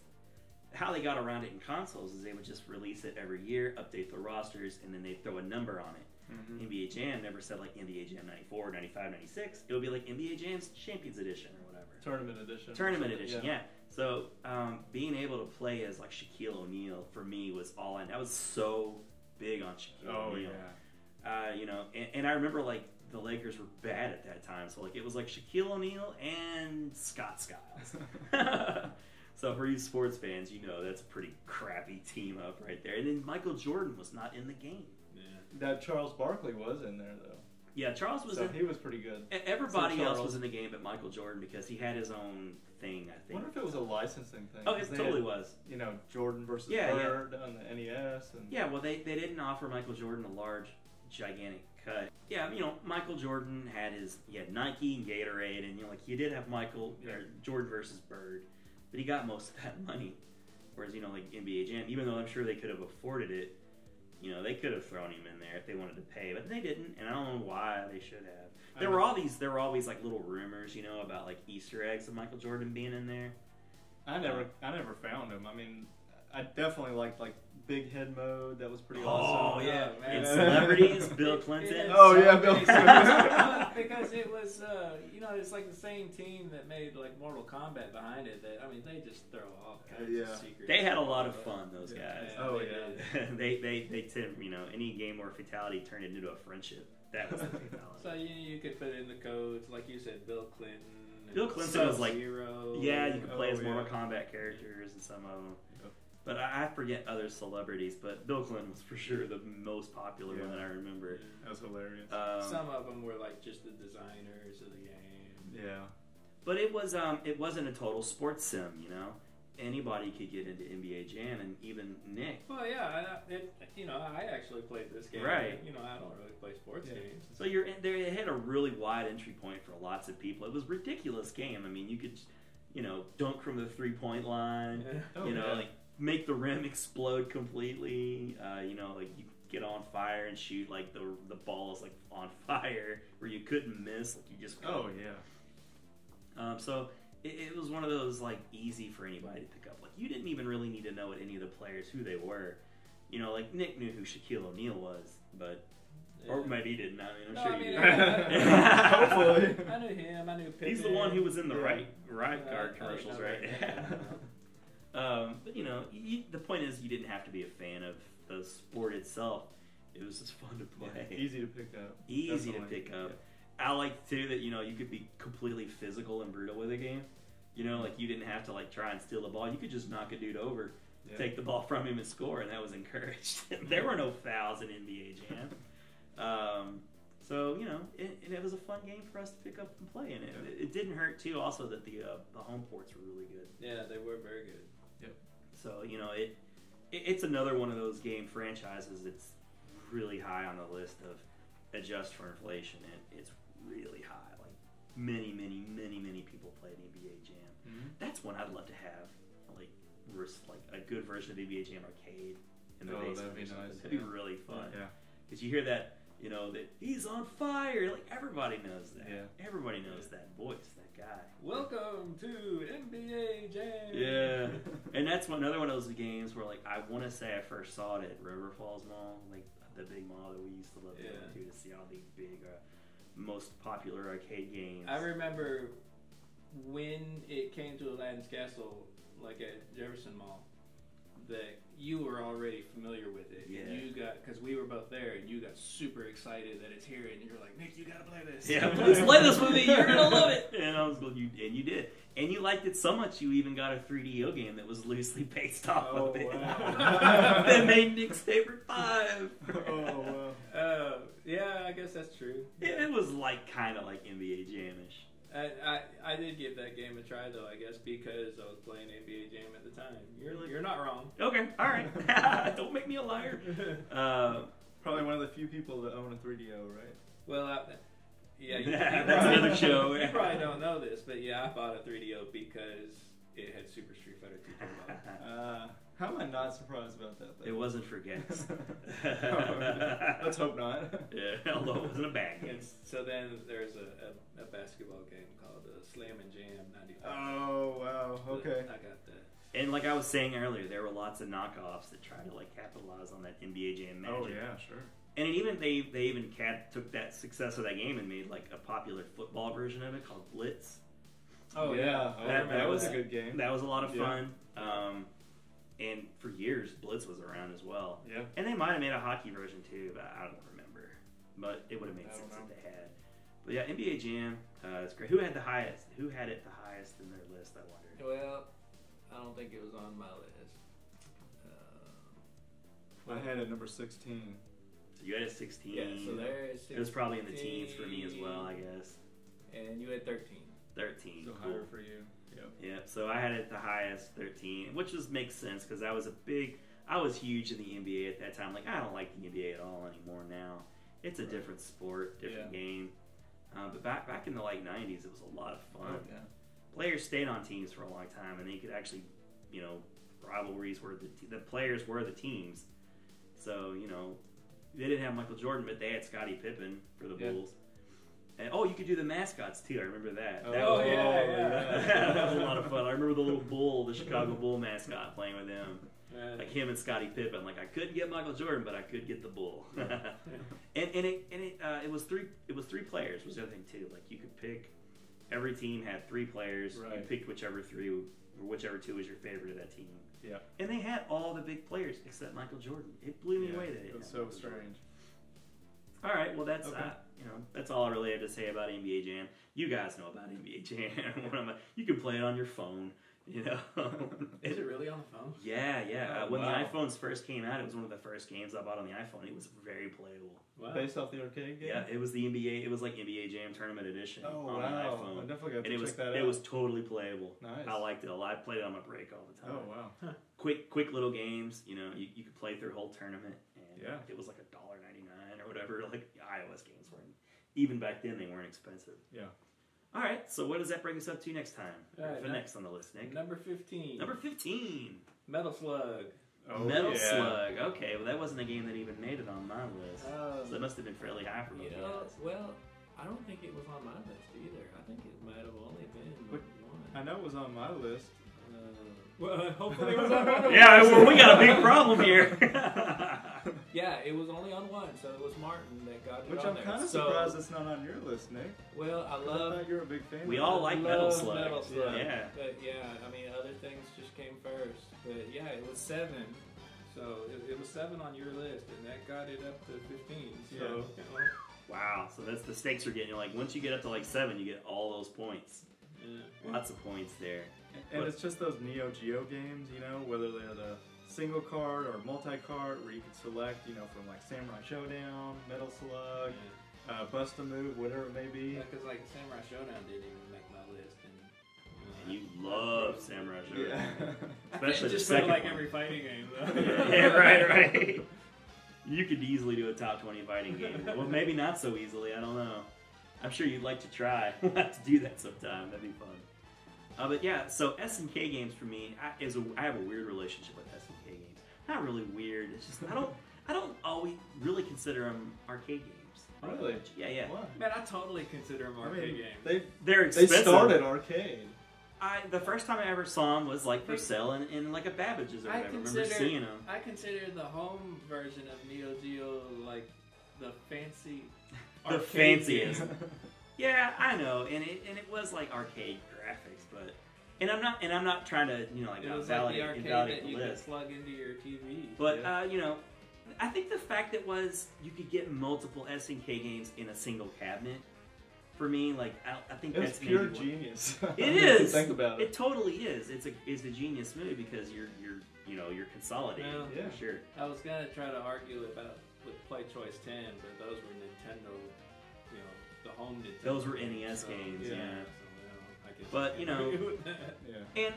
how they got around it in consoles is they would just release it every year, update the rosters, and then they'd throw a number on it. Mm-hmm. NBA Jam never said NBA Jam 94, 95, 96. It would be NBA Jam's Champions Edition or whatever. Tournament edition. Tournament edition, yeah. So being able to play as Shaquille O'Neal for me was all in. I was so big on Shaquille O'Neal. Yeah. And I remember the Lakers were bad at that time, so it was Shaquille O'Neal and Scott Skiles. So for you sports fans, you know that's a pretty crappy team up right there. And then Michael Jordan was not in the game. Yeah. That Charles Barkley was in there though. Yeah, Charles was So in. he was pretty good. Everybody So else Charles- was in the game but Michael Jordan because he had his own thing, I I think. wonder if it was a licensing thing. Oh, 'cause it they totally had, was. You know, Jordan versus Yeah, yeah. Bird on the NES. And Yeah, well, they didn't offer Michael Jordan a large, gigantic cut. Yeah, you know, Michael Jordan had Nike and Gatorade, and like you did have Jordan versus Bird, but he got most of that money. Whereas like NBA Jam, even though I'm sure they could have afforded it, they could have thrown him in there if they wanted to pay, but they didn't, and I don't know why they should have. There were always like little rumors, about like Easter eggs of Michael Jordan being in there. I never found him. I mean, I definitely liked like Big Head Mode. That was pretty Oh awesome. yeah, man. and celebrities, Bill Clinton. Oh, yeah, Bill Clinton. Because it was, it's like the same team that made like Mortal Kombat behind it. That they just throw all kinds of secrets. They had a lot of fun, those guys. Yeah, Oh, they yeah. they tend, any game or fatality turned into a friendship. That was the fatality. So you could put in the codes, like you said, Bill Clinton. Bill Clinton was like, Sub-Zero. yeah, you could play as Mortal yeah. Kombat characters and some of them. Yep. But I forget other celebrities, but Bill Clinton was for sure the most popular one Yeah. that I remember. That was hilarious. Some of them were like just the designers of the game. Yeah. But it wasn't a total sports sim, Anybody could get into NBA Jam, and even Nick. Well, yeah, I actually played this game. Right. I don't really play sports games. So you're in there. It had a really wide entry point for lots of people. It was a ridiculous game. I mean, you could, dunk from the 3-point line. Oh, Like make the rim explode completely. Like you get on fire and shoot like the ball is like on fire where you couldn't miss. Like you just. Oh yeah. So it was one of those like easy for anybody to pick up. Like you didn't even really need to know what any of the players who they were. Like Nick knew who Shaquille O'Neal was, but or maybe he didn't. I mean, I'm sure he did. Hopefully. I knew him. I knew Pippen. He's the one who was in the Yeah. right guard commercials, right? But the point is, you didn't have to be a fan of the sport itself. It was just fun to play. Yeah, easy to pick up. Easy Definitely. to pick up. I like too that you could be completely physical and brutal with a game. Like you didn't have to like try and steal the ball. You could just knock a dude over, take the ball from him and score, and that was encouraged. There were no fouls in NBA Jam. So it was a fun game for us to pick up and play, and it didn't hurt too. Also that the home ports were really good. Yeah, they were very good. Yep. So it's another one of those game franchises that's really high on the list of adjust for inflation, and it's really high. Like many people played NBA Jam. Mm-hmm. That's one I'd love to have, like a good version of NBA Jam arcade in the basement. That'd be or something. nice. That'd be really fun. Yeah. Because you hear that, that he's on fire. Like everybody knows that. Yeah. Everybody knows that voice, that guy. Welcome to NBA Jam. Yeah. And that's another one of those games where, like, I want to say I first saw it at River Falls Mall, like the big mall that we used to love going to see all the big, most popular arcade games. I remember when it came to Aladdin's Castle, like at Jefferson Mall, that you were already familiar with it. Yeah. And you got, because we were both there, and you got super excited that it's here, and you're like, Nick, you gotta play this. Yeah, please play this with me. You're gonna love it. And I was going, you did, and you liked it so much you even got a 3DO game that was loosely based off of it. Wow. That made Nick's favorite 5. Oh wow. Yeah, I guess that's true. It was like kind of like NBA Jam-ish. I did give that game a try though, I guess, because I was playing NBA Jam at the time. You're not wrong. Okay, all right. Don't make me a liar. Probably one of the few people that own a 3DO, right? Well, yeah, That's another show. You probably don't know this, but yeah, I bought a 3DO because it had Super Street Fighter 2 Turbo. How am I not surprised about that, though? It wasn't for Gex. Let's hope not. Yeah, although it wasn't a bad game. And so then there's a basketball game called Slam and Jam 95. Oh wow. Okay. I got that. And like I was saying earlier, there were lots of knockoffs that tried to like capitalize on that NBA Jam magic. Oh yeah, sure. And they even took that success of that game and made like a popular football version of it called Blitz. Oh yeah. That was a that. good game. That was a lot of Yeah. fun. And for years, Blitz was around as well. Yeah. And they might have made a hockey version too, but I don't remember. But it would have made I don't sense know. if they had. But yeah, NBA Jam, it's great. Who had it the highest in their list? I wonder. Well, I don't think it was on my list. I had it number 16. So you had a 16. Yeah, so there is 16. It was probably in the teens for me as well, I guess. And you had 13. 13. So cool. higher for you. Yep. Yeah, so I had it the highest, 13, which just makes sense because I was huge in the NBA at that time. Like, I don't like the NBA at all anymore now. It's a different sport, different game. But back in the late 90s, it was a lot of fun. Oh, yeah. Players stayed on teams for a long time, and they could actually, rivalries where the players were the teams. So, they didn't have Michael Jordan, but they had Scottie Pippen for the Bulls. And, you could do the mascots, too. I remember that. That was a lot of fun. I remember the little bull, the Chicago Bull mascot, playing with him. Like him and Scottie Pippen. Like, I couldn't get Michael Jordan, but I could get the bull. It was three players was the other thing, too. Like, you could pick, every team had 3 players. Right. You picked whichever 3, or whichever 2 was your favorite of that team. Yeah. And they had all the big players except Michael Jordan. It blew me away that it was so strange. All right, well that's that's all I really have to say about NBA Jam. You guys know about NBA Jam. You can play it on your phone. Is it really on the phone? Yeah. When the iPhones first came out, it was one of the first games I bought on the iPhone. It was very playable. Wow. Based off the arcade game? Yeah, it was the NBA. It was like NBA Jam Tournament Edition on the iPhone. I definitely got to check that out. It was totally playable. Nice. I liked it a lot. I played it on my break all the time. Oh wow. Huh. Quick little games. You could play through a whole tournament, and it was like $1.99 or whatever. Like iOS games weren't. Even back then, they weren't expensive. Yeah. All right, so what does that bring us up to next time? For next on the list, Nick? Number 15. Number 15. Metal Slug. Oh, Metal Slug. Okay, well, that wasn't a game that even made it on my list. So it must have been fairly high for me. Well, I don't think it was on my list either. I think it might have only been one. I know it was on my list. Well, hopefully it was on one. Yeah, well, we got a big problem here. Yeah, it was only on one, so it was Martin that got it Which on I'm kind of surprised it's not on your list, Nick. Well, I thought you're a big fan. We all like Metal Slug. Metal Slug. Yeah. But I mean, other things just came first. But yeah, it was 7. So it was 7 on your list, and that got it up to 15. So wow. So that's the stakes are getting. Like once you get up to like 7, you get all those points. Yeah. Lots of points there. And it's just those Neo Geo games, whether they're the single card or multi-card, where you can select, from like Samurai Showdown, Metal Slug, Bust a Move, whatever it may be. Yeah, because like Samurai Showdown didn't even make my list. And you love Samurai Showdown. Yeah. Especially just the second like one. every fighting game, though. Yeah, right. You could easily do a top 20 fighting game. Well, maybe not so easily, I don't know. I'm sure you'd like to try. We'll have to do that sometime. That'd be fun. But yeah, so SNK games for me, I have a weird relationship with SNK games. Not really weird. It's just I don't always really consider them arcade games. Really? Yeah. Why? Man, I totally consider them arcade games. They're expensive. They started arcade. The first time I ever saw them was like for sale in like a Babbage's or whatever. I remember seeing them. I consider the home version of Neo Geo like the fancy. The fanciest. Yeah, I know, and it was like arcade graphics, but I'm not trying to like invalidate that the you list. could plug into your TV. But I think the fact that you could get multiple SNK games in a single cabinet. For me, like I think that's pure genius. It is. Think about it. It totally is. It's a genius move because you're consolidating. Well, for sure. I was gonna try to argue with Play Choice 10, but those were Nintendo. The home Nintendo. Those were NES games. Yeah. So, I guess and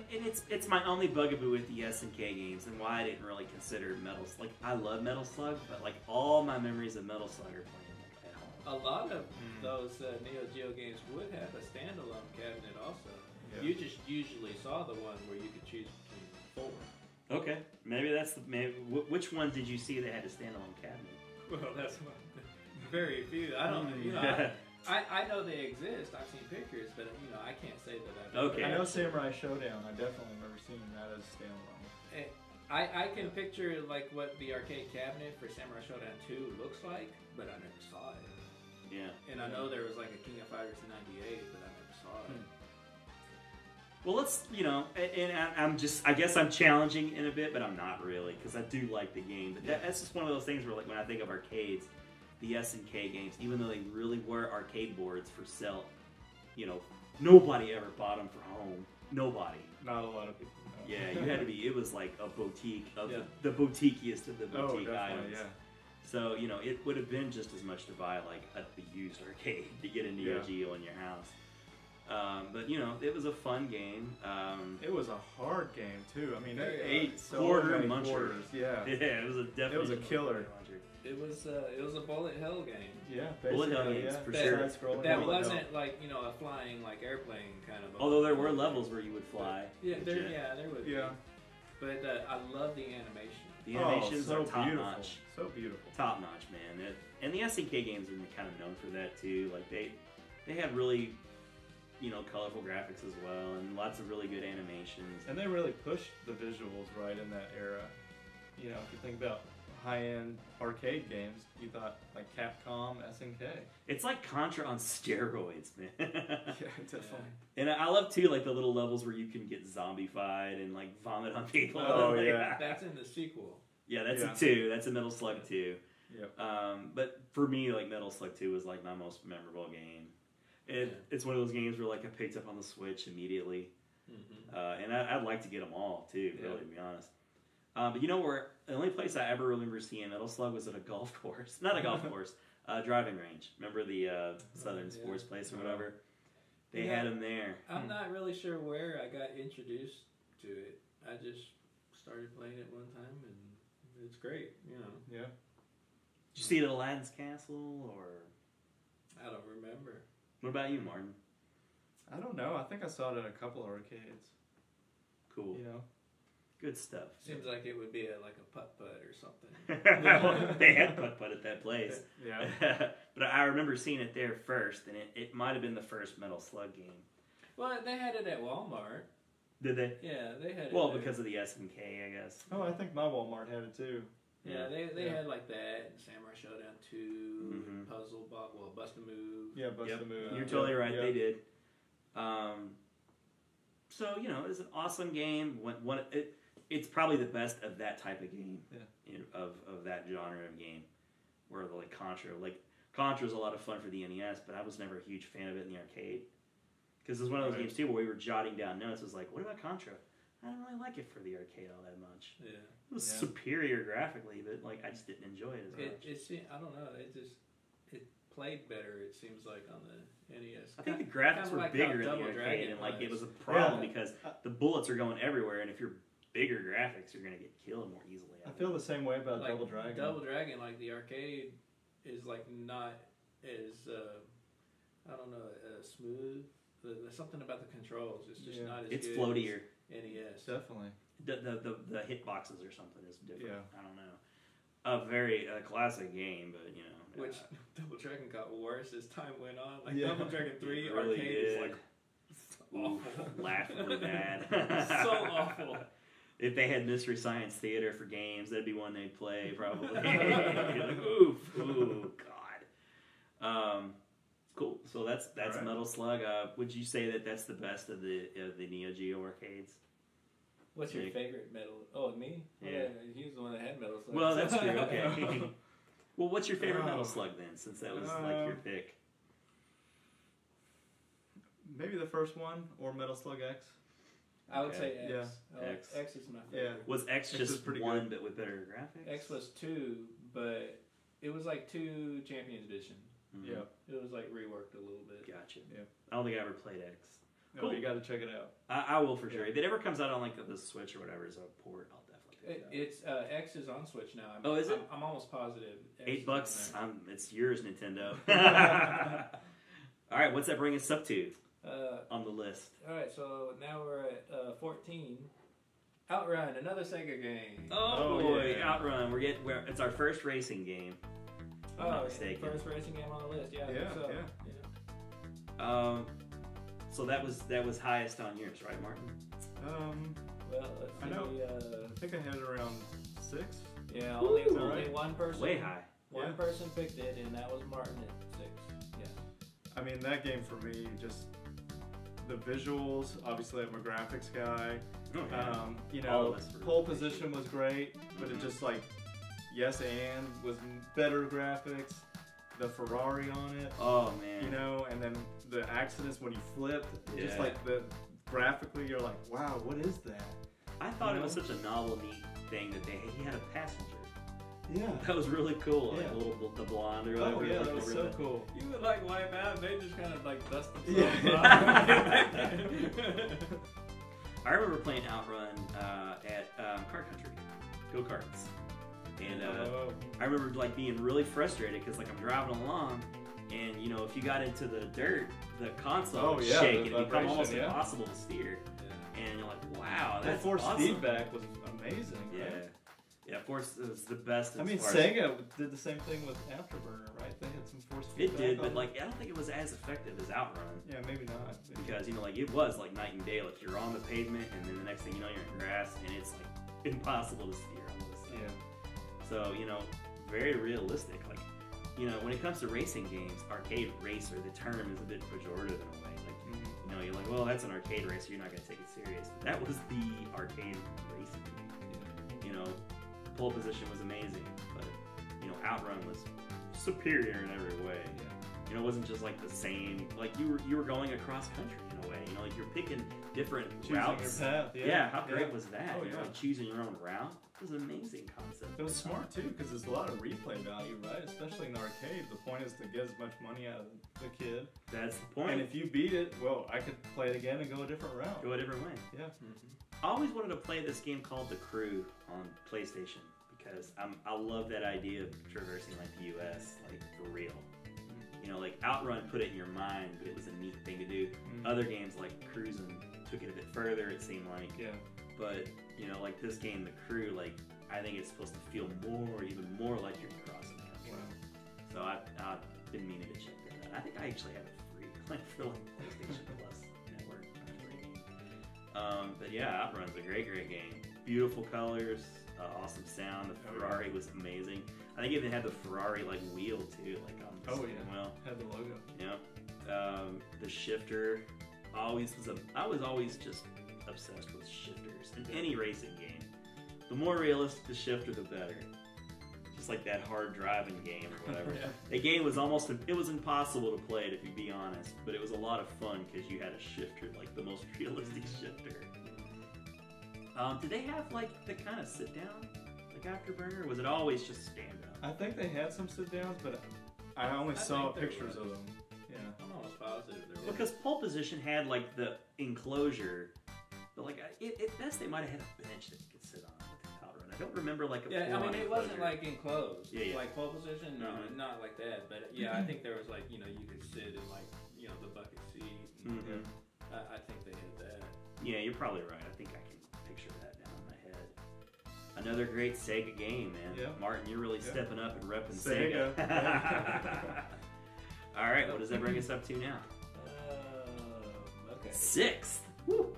it's my only bugaboo with the SNK games and why I didn't really consider Metal Slug. Like I love Metal Slug, but like all my memories of Metal Slug are playing at home. A lot of those Neo Geo games would have a standalone cabinet also. Yeah. You just usually saw the one where you could choose between 4. Okay, maybe that's which one did you see that had a standalone cabinet? Well, that's one. Very few. I don't know. I know they exist. I've seen pictures, but I can't say that I've. Okay. I know Samurai Showdown. I definitely remember seeing that as standalone. I can picture like what the arcade cabinet for Samurai Showdown 2 looks like, but I never saw it. Yeah. And I know there was like a King of Fighters in '98, but I never saw it. Well, let's, and I guess I'm challenging in a bit, but I'm not really, because I do like the game. But that's just one of those things where, like, when I think of arcades, the SNK games, even though they really were arcade boards for sale, nobody ever bought them for home. Nobody. Not a lot of people. No. Yeah, you had to be. It was like a boutique of Yeah. the boutiquiest of the boutique definitely, items. yeah. So it would have been just as much to buy like at the used arcade to get a Neo Geo in your house. But it was a fun game. It was a hard game too. I mean, Very it ate so Quarter many muncher. quarters. Yeah. Yeah, it was It was a killer. It was a bullet hell game. Yeah, Bullet hell basically, games, yeah. for That- sure. Side-scrolling That bullet hell. wasn't like a flying like airplane kind of. Although there were levels where you would fly. Yeah, with there jet. would. Yeah. Be. But I love the animation. The animations so are top beautiful. notch. So beautiful. Top notch, man. And the SNK games are kind of known for that too. Like they had really, colorful graphics as well, and lots of really good animations. And they really pushed the visuals right in that era. If you think about high-end arcade games, you thought like Capcom, SNK. It's like Contra on steroids, man. Yeah, definitely. And I love too, like the little levels where you can get zombified and like vomit on people. Oh, Like, yeah. That's in the sequel. Yeah, that's Yeah. a 2. That's a Metal Slug 2. Yep. But for me, like Metal Slug 2 was like my most memorable game. It's one of those games where like I picked up on the Switch immediately, and I'd like to get them all too, really, to be honest. But where the only place I ever remember seeing Metal Slug was at a golf course, not a golf course, driving range. Remember the Southern Sports Place or whatever? They had them there. I'm not really sure where I got introduced to it. I just started playing it one time, and it's great. Yeah. Did you see it at Aladdin's Castle, or I don't remember. what about you, Martin? I don't know. I think I saw it at a couple of arcades. Cool, good stuff. Seems like it would be like a putt-putt or something. They had putt-putt at that place. Yeah. But I remember seeing it there first, and it might have been the first Metal Slug game. Well, they had it at Walmart. Did they? Yeah, they had it. Well, there. because of the SNK, I guess. Oh, I think my Walmart had it too. Yeah, they had like that, and Samurai Showdown 2, Mhm. Puzzle Bob, Bust a Move. Yeah, Bust a Move. You're totally right. Yeah. They did. So it's an awesome game. It's probably the best of that type of game. Yeah. Of that genre of game, where like Contra's a lot of fun for the NES, but I was never a huge fan of it in the arcade. Because it's one of those games too where we were jotting down notes. It was like, what about Contra? I don't really like it for the arcade all that much. Yeah. It was superior graphically, but like I just didn't enjoy it as much. I don't know. It played better. It seems like on the NES. I think the graphics were like bigger how in the Double arcade, Dragon and like it was. was a problem Yeah. because the bullets are going everywhere, and if you're bigger graphics, you're gonna get killed more easily. I feel the same way about Like, Double Dragon. Double Dragon, like the arcade, is like not as I don't know, smooth. There's something about the controls. It's just not as It's good floatier. as NES. Definitely. The hitboxes or something is different. Yeah. I don't know. A very classic game, but Which Double Dragon got worse as time went on. Like Yeah. Double Dragon 3 It really arcade did. is like Oof, laughably bad. so awful. If they had Mystery Science Theater for games, that'd be one they'd play probably. You're like, oof, ooh, God. Cool. So that's right. Metal Slug. Would you say that that's the best of the Neo Geo arcades? What's your Nick? favorite metal? Oh, me? Yeah. He was the one that had Metal Slug. Well, that's true. Okay. Well, what's your favorite Metal Slug then? Since that was like your pick. Maybe the first one or Metal Slug X. I would say X. Yeah. X. X is my favorite. Was X X is just pretty one, good. but with better graphics? X was 2, but it was like 2 Champions Edition. Mhm. Yeah. It was like reworked a little bit. Gotcha. Yeah. I don't think I ever played X. No, Cool. you got to check it out. I will for sure. If it ever comes out on like the Switch or whatever as a port, I'll definitely pick it up. It's X is on Switch now. Oh, is it? I'm almost positive. X is $8. on It's yours, Nintendo. All right, what's that bring us up to there. on the list? All right, so now we're at 14. Outrun, another Sega game. Oh, Oh, boy, yeah. Outrun. It's our first racing game. If I'm not mistaken. First racing game on the list. Yeah, I think Yeah, so. yeah. So that was highest on yours, right, Martin? Well, let's see. I know. I think I had it around 6. Yeah, Ooh, only one person. Way high. One Yeah. person picked it, and that was Martin at 6. Yeah. I mean, that game for me, just the visuals. Obviously, I'm a graphics guy. Okay. All of us were pole really position was great, but it just like, yes, and was better graphics. The Ferrari on it, Oh man. and then the accidents when you flipped, just Yeah. like graphically, you're like, wow, what is that? I thought it was such a novel, neat thing that he had a passenger. Yeah. That was really cool. Like Yeah. the blonde or whatever. Oh yeah, like, that was so cool. You would like wipe out, and they just kind of like dust themselves Yeah. off. I remember playing Outrun at Kart Country, go-karts. And I remember like being really frustrated because like I'm driving along, and you know if you got into the dirt, the console would shake and it become almost impossible to steer. Yeah. And you're like, wow, that's that force awesome. feedback was amazing. Yeah. Right? Yeah, force was the best. I mean, Sega did the same thing with Afterburner, right? They had some force feedback. It did, but like I don't think it was as effective as Outrun. Yeah, maybe not. Because you know, like it was like night and day. Like you're on the pavement, and then the next thing you know, you're in grass, and it's like impossible to steer almost. Yeah. So you know, very realistic. Like you know, when it comes to racing games, arcade racer, the term is a bit pejorative in a way. Like you know, you're like, well, that's an arcade racer. You're not gonna take it serious. But that was the arcade racing game. You know. Pole position was amazing, but you know, Outrun was superior in every way. Yeah. You know, it wasn't just like the same. Like you were going across country in a way. You know, like you're picking different routes. Your path. Yeah. Yeah, how great was that? Oh, you know, like choosing your own route. It was an amazing concept. It was smart too because there's a lot of replay value, right? Especially in the arcade. The point is to get as much money out of the kid. That's the point. And if you beat it, well, I could play it again and go a different route. Go a different way. Yeah. I always wanted to play this game called The Crew on PlayStation because I love that idea of traversing like the U.S. like for real. You know, like Outrun put it in your mind, but it was a neat thing to do. Other games like Cruis'n took it a bit further. It seemed like. Yeah. But you know, like this game, The Crew, like I think it's supposed to feel even more like you're crossing country. Wow. So I didn't mean to check that out. I think I actually have it free, like for like PlayStation Plus network. But yeah, Outrun's a great game. Beautiful colors, awesome sound. The Ferrari was amazing. I think it even had the Ferrari like wheel too, like on the steering wheel. Had the logo. Yeah. The shifter I was always just obsessed with shifters in any racing game. The more realistic the shifter, the better. Just like that hard driving game or whatever. The game was it was impossible to play it if you be honest, but it was a lot of fun because you had a shifter, like the most realistic shifter. Did they have like the kind of sit down like Afterburner, or was it always just stand up? I think they had some sit downs, but I only saw pictures of them. Yeah. I'm almost positive there was. Because pole position had like the enclosure, but like at best they might have had a bench that you could sit on with the Outrun. I don't remember like a I mean it wasn't enclosure. like enclosed. Yeah. Like pole position, no, not like that. But yeah, I think there was like you could sit in like the bucket seat. And I think they had that. Yeah, you're probably right. I think I can picture that now in my head. Another great Sega game, man. Yeah. Martin, you're really stepping up and repping Sega. All right, what does that bring us up to now? Okay. 6th. Woo.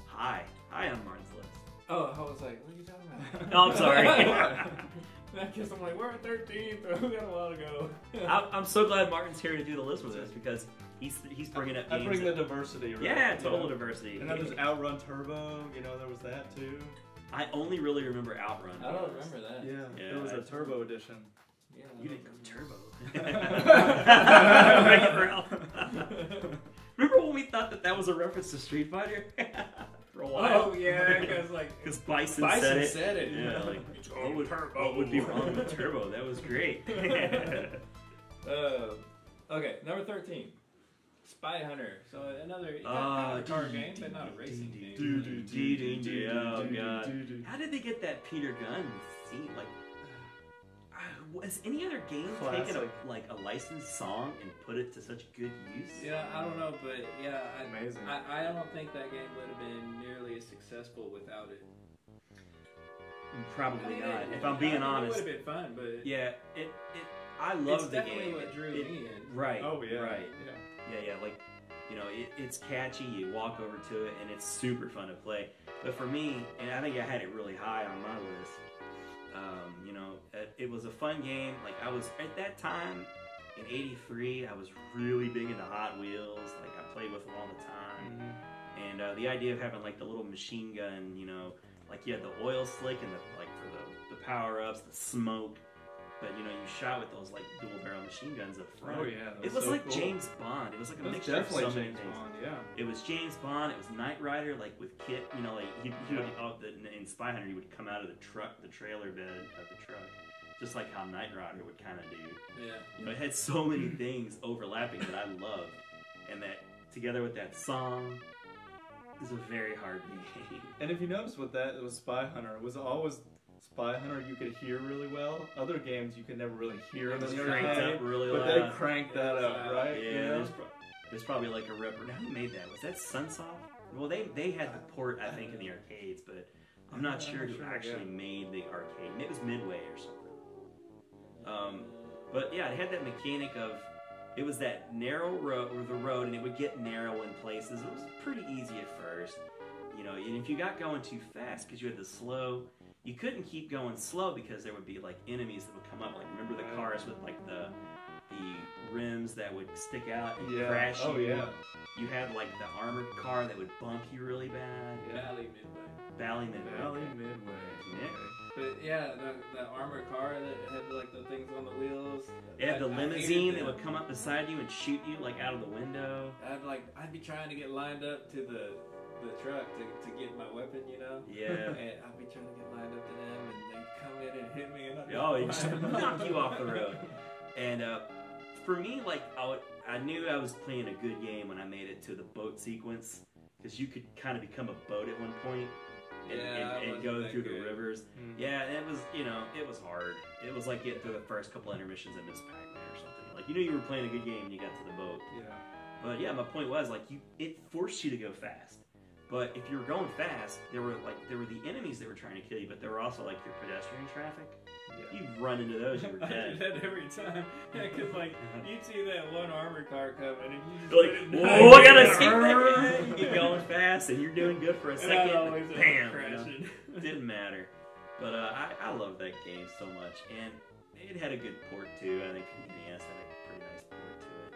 High on Martin's list. Oh, I was like, what are you talking about? No, I'm sorry. I guess I'm like, we're at 13th. We got a while to go. I'm so glad Martin's here to do the list with us because he's bringing up games. I bring the diversity, right? Yeah, total diversity. And then there's Outrun Turbo. There was that too. I only really remember Outrun. I don't remember that. Yeah, there was a Turbo edition. Yeah, you didn't go Turbo. Remember when we thought that was a reference to Street Fighter? For a while. Oh yeah, because Bison said it. Yeah, like what would be wrong with Turbo? That was great. Okay, number 13. Spy Hunter. So another kind of a car game, but not a racing game. Oh god! How did they get that Peter Gunn scene? Like, has any other game taken a licensed song and put it to such good use? Yeah, I don't know, but yeah, amazing. I don't think that game would have been nearly as successful without it. Probably not. If I'm being honest, it would have been fun, but yeah, I love the game. It's definitely what drew me in. Right. Oh yeah. Right. Yeah. Like, it's catchy. You walk over to it, and it's super fun to play. But for me, and I think I had it really high on my list. It was a fun game. Like I was at that time in '83, I was really big into Hot Wheels. Like I played with them all the time. And the idea of having like the little machine gun, like you had the oil slick and for the power ups, the smoke. but you shot with those like dual barrel machine guns up front. Oh yeah, It was so like cool. James Bond. It was like a It was mixture of so definitely many James things. Bond. Yeah. It was James Bond. It was Knight Rider, like with Kit. Like he would, in Spy Hunter, he would come out of the trailer bed of the truck, just like how Knight Rider would kind of do. Yeah. It had so many things overlapping that I loved, and that together with that song, is a very hard game. And if you notice with that, it was Spy Hunter. It was always Spy Hunter you could hear really well. Other games you could never really hear It them. was cranked up really but loud. they cranked that up, right? Yeah, there's probably like a rep. Now who made that? Was that Sunsoft? Well, they had the port, I think, in the arcades, but I'm not sure who actually made the arcade. It was Midway or something. But yeah, it had that mechanic of it was that narrow road, or the road, and it would get narrow in places. It was pretty easy at first, and if you got going too fast because you had the slow, you couldn't keep going slow because there would be like enemies that would come up. Like remember the cars with like the rims that would stick out and crash you. Oh yeah. You had like the armored car that would bump you really bad. Valley Midway. Valley Midway. Yeah. But yeah, the armored car that had like the things on the wheels. It had the limousine that would come up beside you and shoot you like out of the window. I'd be trying to get lined up to the truck to get my weapon, Yeah. And I'd be trying to get lined up to them, and they'd come in and hit me, and I'd be Oh, just knock you off the road. And for me, like I knew I was playing a good game when I made it to the boat sequence, because you could kind of become a boat at one point. And go through the rivers. Mm-hmm. Yeah, and it was, it was hard. It was like getting through the first couple intermissions in Miss Pac-Land or something. Like, you were playing a good game and you got to the boat. Yeah. But yeah, my point was, like, it forced you to go fast. But if you were going fast, there were the enemies that were trying to kill you, but there were also like your pedestrian traffic. Yeah. You'd run into those, you were I dead. do that every time. Yeah, because you'd see that one armored car coming, and you just You're like, whoa, I gotta see that. You get going fast, and you're doing good for a second. Always Bam, crashing. Didn't matter. But I love that game so much, and it had a good port too. I think NES had a pretty nice port to it,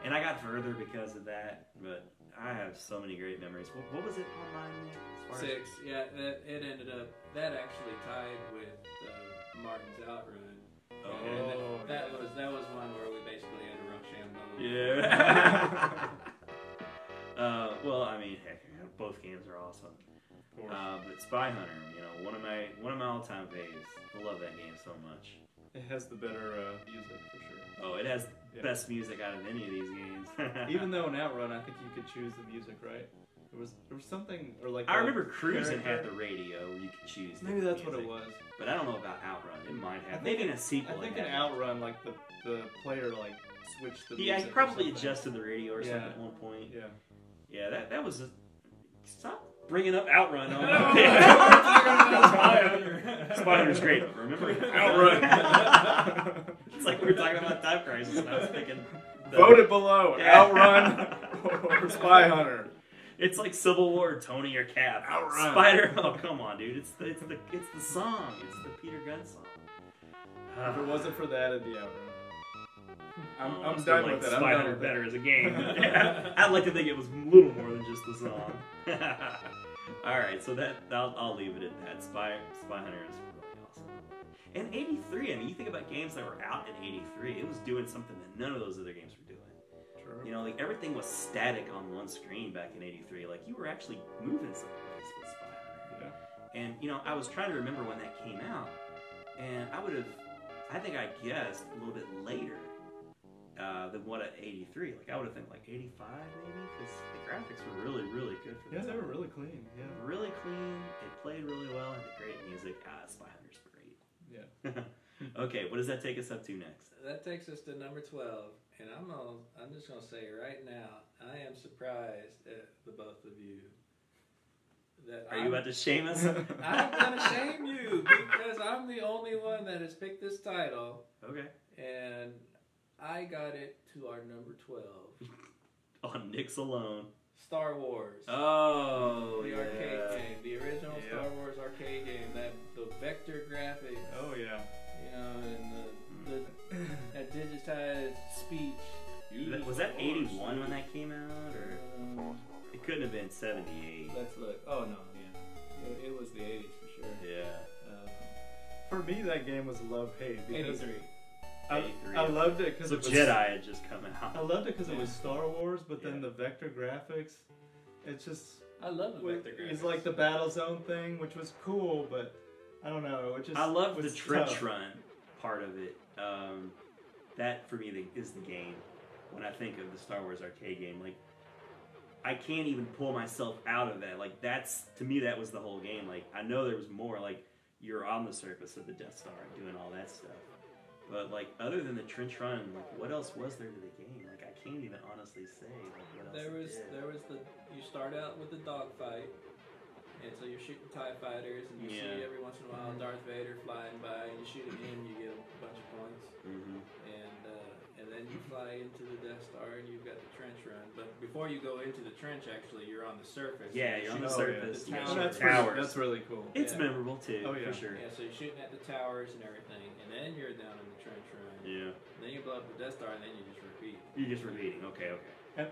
and I got further because of that. But I have so many great memories. What was it online, Nick? As far 6. Yeah, it ended up that actually tied with Martin's Outrun. Oh, And that was one where we basically had to Rochambeau. Yeah. Well, I mean, heck, both games are awesome. But Spy Hunter, one of my all-time faves. I love that game so much. It has the better music for sure. Oh, it has best music out of any of these games. Even though in Outrun, I think you could choose the music, right? There was something, or like I remember Cruis'n had the radio where you could choose. Maybe that's what it was. But I don't know about Outrun. It might have. Maybe in a sequel. I think in Outrun, like the player like switched the music. Yeah, he probably adjusted the radio or something at one point. Yeah. Yeah, that was. Stop bringing up Outrun. Spy Hunter's great. Remember Outrun? It's like we were talking about Time Crisis, and I was thinking. Vote it below. Outrun or Spy Hunter. It's like Civil War, Tony or Cap. Outrun. Spider. Oh, come on, dude. It's the song. It's the Peter Gunn song. If it wasn't for that, it'd be Outrun. I'm still done like with it. Spy Hunter better as a game. I'd like to think it was a little more than just the song. All right, so I'll leave it at that. Spy Hunter is really awesome. And '83. I mean, you think about games that were out in '83. It was doing something that none of those other games were doing. True. Like everything was static on one screen back in '83. Like you were actually moving someplace with Spy Hunter. Yeah. And I was trying to remember when that came out, and I think I guessed a little bit later than what at '83. Like I would have think like '85 maybe, because the graphics were really, really good for the Yeah, time. they were really clean. Yeah. Really clean. It played really well. Had great music. Spy Hunter's great. Yeah. Okay, what does that take us up to next? That takes us to number 12, and I'm just gonna say right now, I am surprised at the both of you. Are you about to shame us? I'm gonna shame you because I'm the only one that has picked this title. Okay. And I got it to our number 12. On Nick's alone. Star Wars. Oh, the arcade game, the original Star Wars arcade game, the vector graphics. Oh yeah. And that digitized speech. Was that 81 when that came out, or it couldn't have been 78? Let's look. Oh no, yeah, it was the 80s for sure. Yeah. For me, that game was love-hate. because 83. I loved it because So it was Jedi had just come out. I loved it because it was Star Wars, but then Yeah. the vector graphics, it's just I love the vector graphics. it's like the battle zone thing, which was cool, but I don't know. It just I love the was trench tough. run part of it. That for me is the game. When I think of the Star Wars arcade game, like I can't even pull myself out of that. Like that's to me that was the whole game. Like I know there was more. Like you're on the surface of the Death Star and doing all that stuff. But like other than the trench run, like what else was there to the game? Like I can't even honestly say like what else. There was the you start out with the dogfight, and so you're shooting TIE fighters, and you see every once in a while Darth Vader flying by, and you shoot him, you get a bunch of points, and then you fly into the Death Star, and you've got the trench run. But before you go into the trench, actually, you're on the surface. Yeah, you're on the surface. The towers. That's really cool. It's memorable too, for sure. Yeah, so you're shooting at the towers and everything, and then you're down in the trench run. Yeah. Then you blow up the Death Star, and then you just repeat. You're just repeating. Okay.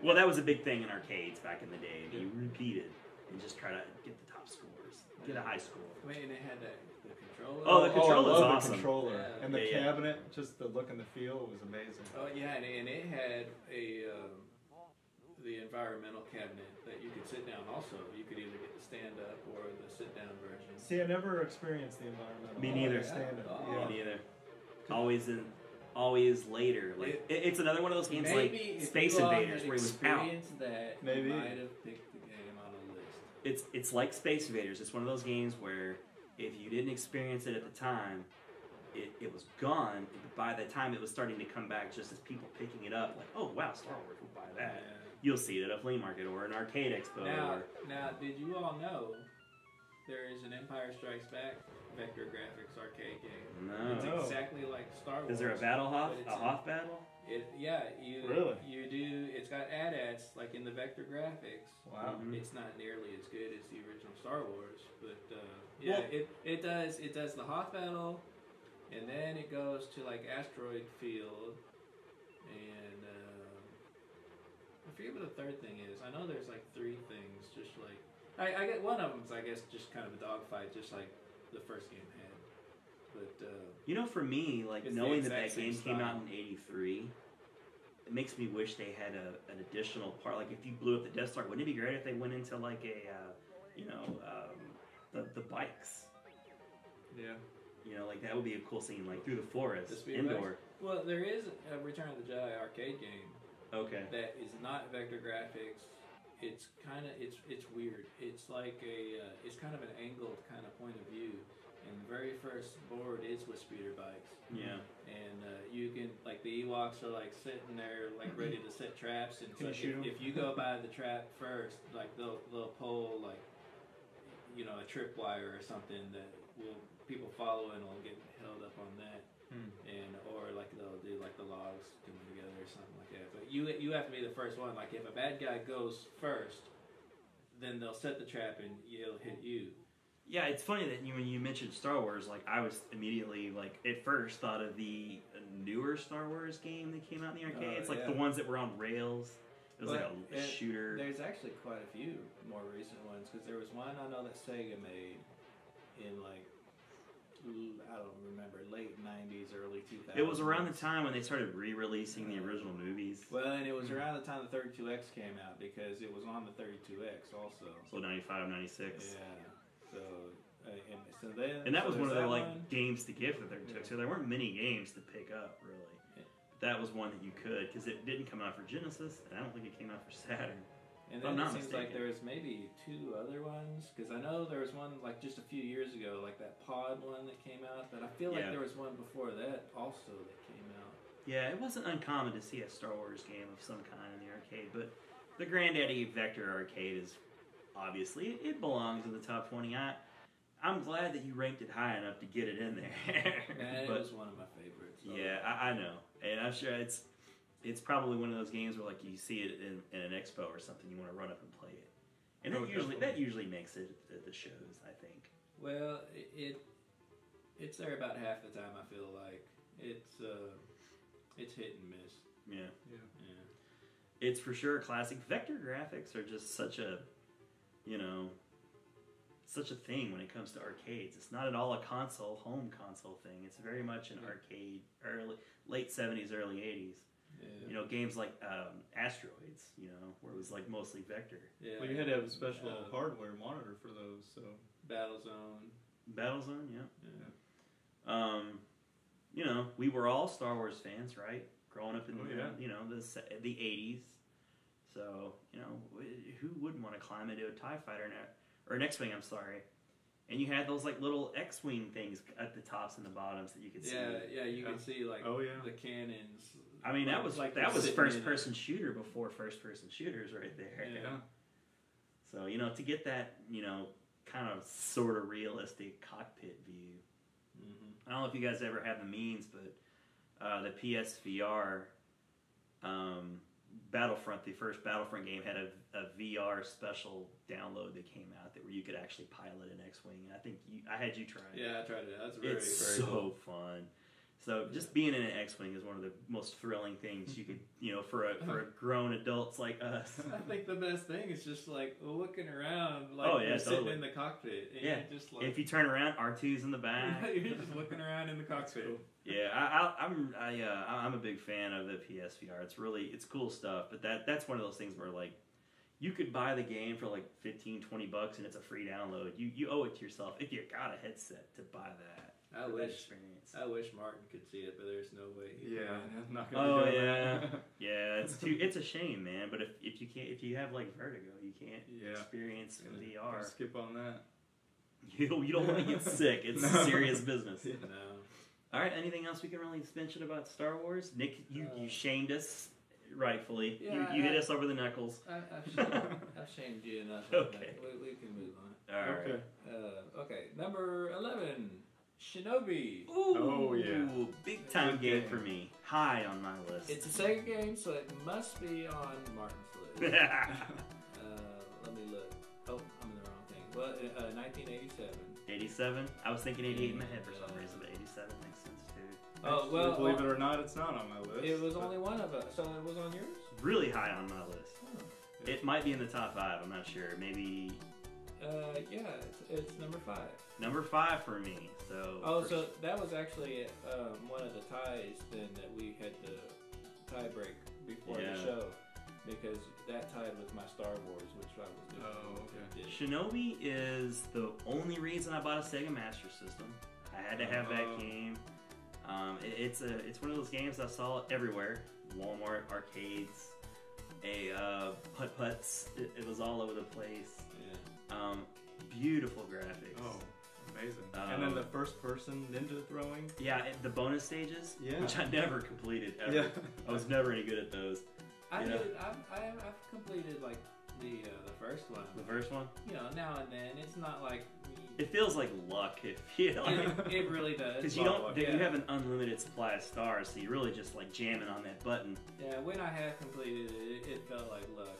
Well, that was a big thing in arcades back in the day. You repeated and just try to get the top scores, get a high score. Wait, and they had the controller. Oh, the controller is I love awesome. the controller Yeah. and the Yeah. cabinet. Just the look and the feel was amazing. Oh yeah, and it had the environmental cabinet that you could sit down. Also, you could either get the stand up or the sit down version. See, I never experienced the environmental. Me neither. Stand-up. Oh. Yeah. Me neither. Always later. Like it's another one of those games Maybe like if Space you all Invaders had where it was out. experienced that, Maybe. you might have picked the game on a list. It's like Space Invaders. It's one of those games where if you didn't experience it at the time, it was gone. By the time it was starting to come back, just as people picking it up, like, oh wow, Star Wars, we'll buy that. Yeah. You'll see it at a flea market or an arcade expo. Now, did you all know there is an Empire Strikes Back vector graphics arcade game? No. It's No. exactly like Star Wars. Is there a battle Hoth? but it's A Hoth battle? Really? You do. It's got AT-ATs like in the vector graphics. Wow. Mhm. It's not nearly as good as the original Star Wars, but Well- it does the Hoth battle, and then it goes to like Asteroid Field, and I forget what the third thing is. I know there's like three things. Just like I get one of them's I guess just kind of a dogfight, just like the first game had. But For me, like It's the knowing that exact game same came out style. in '83, it makes me wish they had an additional part. Like if you blew up the Death Star, wouldn't it be great if they went into like the bikes? Yeah. Like that would be a cool scene, like through the forest, the speed indoor. bikes. Well, there is a Return of the Jedi arcade game Okay. that is not vector graphics. It's kind of it's weird. It's like it's kind of an angled kind of point of view, and the very first board is with speeder bikes. Yeah. And you can like the Ewoks are like sitting there like ready to set traps, and Can so you shoot 'em? if you go by the trap first, like they'll pull like a tripwire or something that will people follow and will get held up on that. And or like they'll do like the logs coming together or something like that. But you have to be the first one. Like if a bad guy goes first, then they'll set the trap and it'll hit you. Yeah, it's funny that when you mentioned Star Wars, like I was immediately like at first thought of the newer Star Wars game that came out in the arcade. It's like the ones that were on rails. It was like a shooter. There's actually quite a few more recent ones because there was one I know that Sega made in like I don't remember, late 90s, early 2000s. It was around the time when they started re-releasing the original movies. Well, and it was around the time the 32X came out because it was on the 32X also. So 95, 96. Yeah. So then. And that was one of there's the that one. games to give that they took. So there weren't many games to pick up really. Yeah. But that was one that you could because it didn't come out for Genesis, and I don't think it came out for Saturn. And If I'm then it not seems mistaken. like there was maybe two other ones because I know there was one like just a few years ago, like that Pod one that came out. But I feel like there was one before that also that came out. Yeah, it wasn't uncommon to see a Star Wars game of some kind in the arcade, but the Granddaddy Vector arcade is obviously it belongs in the top 20. I'm glad that you ranked it high enough to get it in there. And But, it was one of my favorites. So. yeah, I know, and I'm sure it's probably one of those games where like you see it in an expo or something, you want to run up and play it, and that usually makes it at the shows, I think. Well, it's there about half the time. I feel like it's hit and miss. Yeah. Yeah. It's for sure a classic. Vector graphics are just such a, such a thing when it comes to arcades. It's not at all a home console thing. It's very much an arcade, late 70s, early 80s. Yeah. You know, games like Asteroids, you know, where it was like mostly vector. Yeah. Well, you had to have a special hardware monitor for those, so. Battlezone, yeah. You know, we were all Star Wars fans, right? Growing up in you know, the 80s. So, you know, who wouldn't want to climb into a TIE fighter or an X-Wing, I'm sorry. And you had those like little X-Wing things at the tops and the bottoms that you could see. Yeah, you could see like the cannons. I mean, that was first-person shooter before first-person shooters right there. Yeah. So, you know, to get that, you know, kind of sort of realistic cockpit view. Mm-hmm. I don't know if you guys ever had the means, but the PSVR Battlefront, the first Battlefront game, had a VR special download that came out where you could actually pilot an X-Wing. And I think I had you try it. Yeah, I tried it. That's very so cool. Fun. So just being in an X-Wing is one of the most thrilling things you could, you know, for a grown adults like us. I think the best thing is just like looking around, like you're sitting in the cockpit. And just like, if you turn around, R2's in the back. You're just looking around in the cockpit. Cool. Yeah, I'm a big fan of the PSVR. It's cool stuff. But that's one of those things where like you could buy the game for like $15-$20 and it's a free download. You owe it to yourself if you got a headset to buy that. I wish Martin could see it, but there's no way. I'm not gonna. Yeah. It's a shame, man. But if you have like vertigo, you can't experience VR. Skip on that. You don't want to get sick. It's serious business. No. All right. Anything else we can really mention about Star Wars? Nick, you shamed us. Rightfully, you hit us over the knuckles. I've shamed you enough. Okay, we can move on. All right. Okay, number 11, Shinobi. Ooh, oh yeah, big time game for me. High on my list. It's a Sega game, so it must be on Martin's list. Let me look. Oh, I'm in the wrong thing. Well, 1987. 87. I was thinking 88 in my head for some reason, but 87 makes sense too. Oh, well, believe it or not, it's not on my list. It was only one of us, so it was on yours? Really high on my list. Oh. It might be in the top 5, I'm not sure. Maybe... it's number 5. Number 5 for me, so... Oh, so that was actually one of the ties then that we had to tie break before the show. Because that tied with my Star Wars, which I was doing. Oh, okay. Shinobi is the only reason I bought a Sega Master System. I had to have that game. It's one of those games I saw everywhere. Walmart, arcades, putt-putts. It was all over the place. Yeah. Beautiful graphics. Oh, amazing. And then the first-person ninja throwing. Yeah, the bonus stages, which I never completed ever. Yeah. I was never any good at those. I've completed like the first one. The first one? You know, now and then. It's not like... It feels like luck if you it really does. Because you have an unlimited supply of stars, so you're really just like jamming on that button. Yeah, when I have completed it, it felt like luck.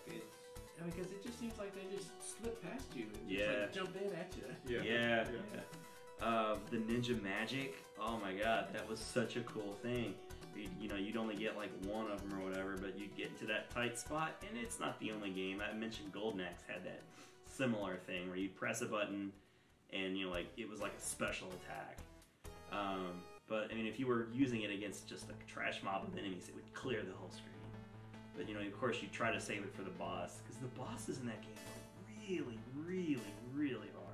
Because it just seems like they just slip past you and just like jump in at you. Yeah. The Ninja Magic, oh my god, that was such a cool thing. You'd only get like one of them or whatever, but you'd get into that tight spot, and it's not the only game. I mentioned Golden Axe had that similar thing where you'd press a button and it was like a special attack. But I mean, if you were using it against just a trash mob of enemies, it would clear the whole screen. But of course, you try to save it for the boss, because the bosses in that game are really, really, really hard.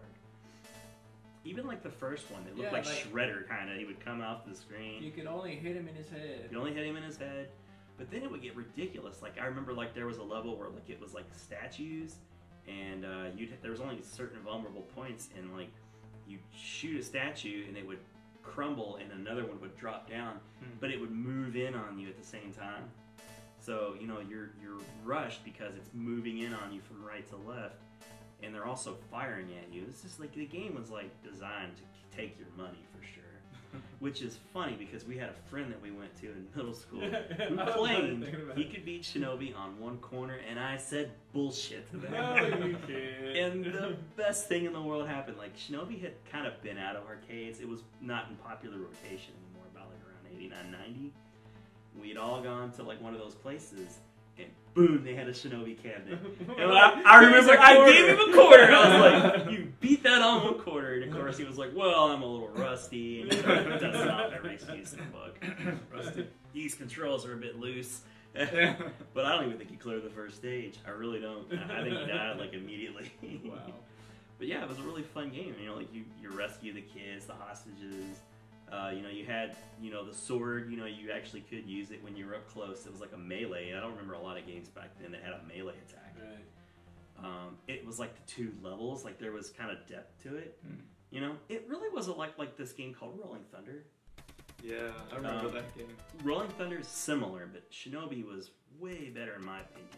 Even like the first one, it looked like Shredder kind of. He would come off the screen. You could only hit him in his head. You could only hit him in his head. But then it would get ridiculous. Like I remember, there was a level where it was like statues, and there was only certain vulnerable points, and you'd shoot a statue and it would crumble, and another one would drop down, but it would move in on you at the same time. So you're rushed because it's moving in on you from right to left. And they're also firing at you. It's just the game was designed to take your money for sure. Which is funny because we had a friend that we went to in middle school who claimed he could beat Shinobi on one corner, and I said bullshit to that. No, you can't. And the best thing in the world happened. Shinobi had kind of been out of arcades. It was not in popular rotation anymore, about around 89, 90. We'd all gone to one of those places, and boom, they had a Shinobi cabinet. And I remember I gave him a quarter. I was like, you beat that on 1 quarter. And of course he was like, well, I'm a little rusty. And he started dusting off every excuse in the book. Rusty. These controls are a bit loose. But I don't even think he cleared the first stage. I really don't. I think he died like immediately. Wow. But yeah, it was a really fun game. You know, like you rescue the kids, the hostages. You know, you had, you know, the sword. You know, you actually could use it when you were up close. It was like a melee. I don't remember a lot of games back then that had a melee attack. Right. It was like the 2 levels. Like there was kind of depth to it. You know, it really wasn't like this game called Rolling Thunder. Yeah, I remember that game. Rolling Thunder is similar, but Shinobi was way better in my opinion.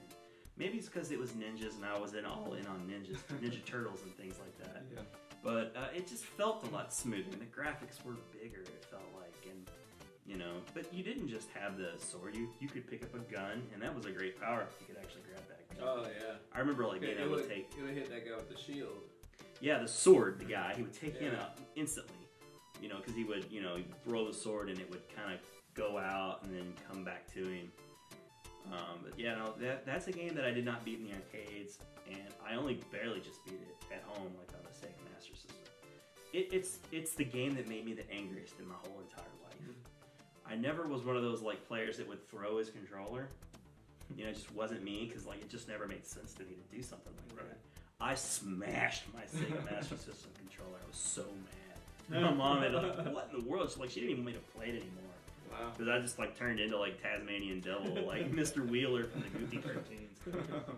Maybe it's because it was ninjas and I was all in on Ninja Turtles and things like that. Yeah. But it just felt a lot smoother, and the graphics were bigger, it felt like, and, you know, but you didn't just have the sword, you could pick up a gun, and that was a great power-up, you could actually grab that gun. Oh, yeah. I remember, like, being able to take... It would hit that guy with the shield. Yeah, the sword, the guy, he would take him out instantly, you know, because he would, you know, he'd throw the sword, and it would kind of go out and then come back to him. But yeah, no, that's a game that I did not beat in the arcades, and I only barely just beat it at home, like on the Sega Master System. It's the game that made me the angriest in my whole entire life. I never was one of those like players that would throw his controller. You know, it just wasn't me because like it just never made sense to me to do something like that. I smashed my Sega Master System controller. I was so mad. My mom had like, what in the world? She didn't even want me to play it anymore. Wow. Because I just like turned into like Tasmanian Devil, like Mr. Wheeler from the Goofy cartoons.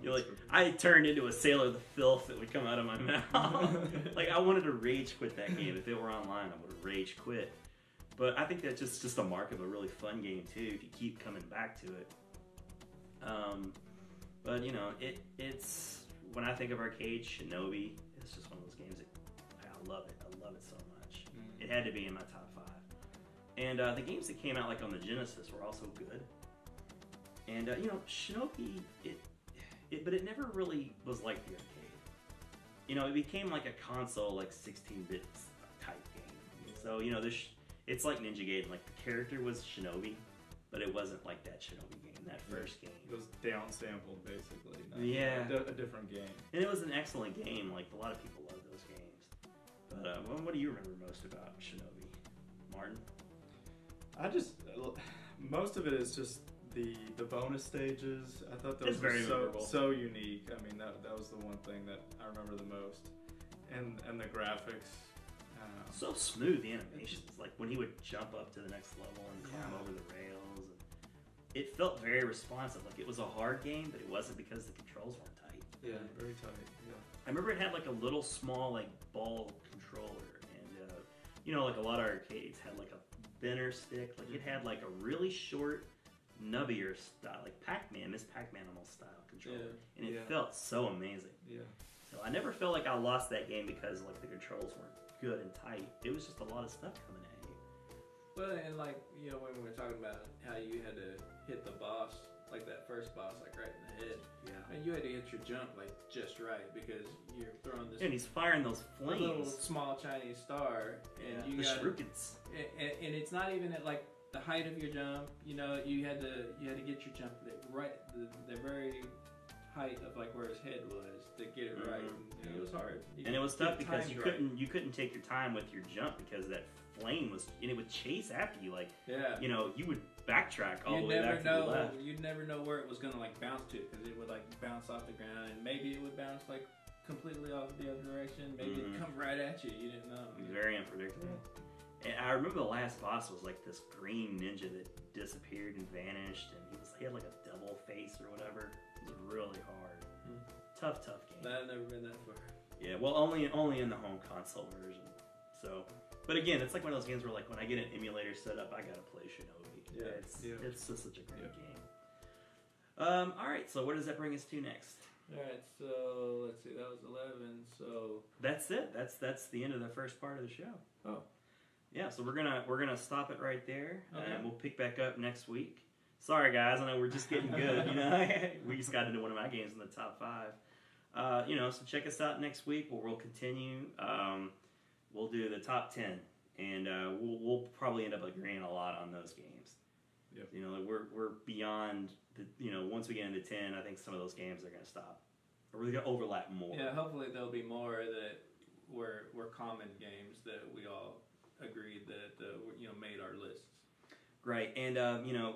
You're like, I turned into a Sailor of the Filth that would come out of my mouth. Like I wanted to rage quit that game. If it were online, I would have rage quit. But I think that's just a mark of a really fun game too. If you keep coming back to it. But you know, it's when I think of arcade, Shinobi is just one of those games that I love it. I love it so much. It had to be in my top 5. And the games that came out like on the Genesis were also good. And you know, Shinobi, but it never really was like the arcade. You know, it became like a console, like 16-bit type game. So you know, it's like Ninja Gaiden. Like the character was Shinobi, but it wasn't like that Shinobi game, that first game. It was down-sampled, basically. Yeah. A different game. And it was an excellent game. Like a lot of people love those games. But what do you remember most about Shinobi, Martin? Most of it is just the bonus stages. I thought those were so unique. I mean, that was the one thing that I remember the most, and the graphics. So smooth, the animations. Like when he would jump up to the next level and climb over the rails. And it felt very responsive. Like it was a hard game, but it wasn't because the controls weren't tight. Yeah, very tight. Yeah. I remember it had like a little small like ball controller, and you know, like a lot of arcades had like a thinner stick. Like it had like a really short, nubbier style, like Pac-Man, Miss Pac-Man almost style controller, and it felt so amazing. Yeah. So I never felt like I lost that game because like the controls weren't good and tight. It was just a lot of stuff coming at you. Well, and like, you know, when we were talking about how you had to hit the boss, like that first boss, like right in the head. Yeah. And you had to hit your jump like just right because you're throwing this. And he's firing those flames. Little small Chinese star, and you got shurikens. And it's not even at like the height of your jump. You know, you had to get your jump right the very height of like where his head was to get it right. And it was hard. And it was tough because you couldn't take your time with your jump because that flame was, and it would chase after you. Like, you know, you would backtrack all the way back to the left. You'd never know where it was gonna like bounce to because it would like bounce off the ground, and maybe it would bounce like completely off the other direction. Maybe it'd come right at you. You didn't know. It was very unpredictable. And I remember the last boss was like this green ninja that disappeared and vanished, and he had like a devil face or whatever. It was really hard. Tough game. I've never been that far. Yeah, well, only in the home console version. So, but again, it's like one of those games where like when I get an emulator set up, I gotta play Shinobi. Yeah, it's just such a great game. All right, so where does that bring us to next? All right, so let's see, that was 11. So that's it. That's the end of the first part of the show. Oh. Yeah, so we're gonna stop it right there, okay. And we'll pick back up next week. Sorry guys, I know we're just getting good. You know, we just got into one of my games in the top 5. You know, so check us out next week where we'll continue. We'll do the top 10, and we'll probably end up agreeing a lot on those games. Yep. You know, like we're beyond the, you know, once we get into 10, I think some of those games are going to stop. Or we're going to overlap more. Yeah, hopefully there'll be more that were common games that we all agreed that you know, made our lists. Right, and you know,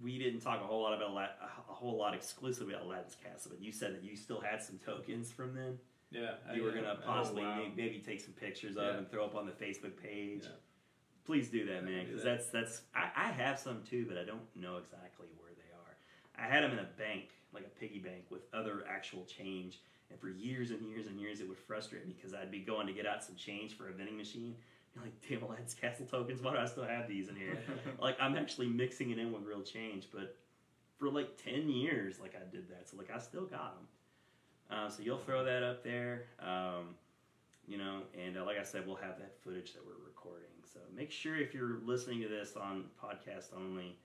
we didn't talk a whole lot about a whole lot exclusively about Aladdin's Castle, but you said that you still had some tokens from then. Yeah, You were gonna possibly wow. maybe take some pictures of Yeah. and throw up on the Facebook page. Yeah. Please do that, man, do because that. that's I have some too, but I don't know exactly where they are. I had them in a bank, like a piggy bank, with other actual change, and for years and years and years, it would frustrate me because I'd be going to get out some change for a vending machine. You're like, damn, Aladdin's Castle tokens, why do I still have these in here? Like, I'm actually mixing it in with real change, but for like 10 years, like, I did that. So, like, I still got them. So you'll throw that up there, you know, and like I said, we'll have that footage that we're recording. So make sure if you're listening to this on podcast only,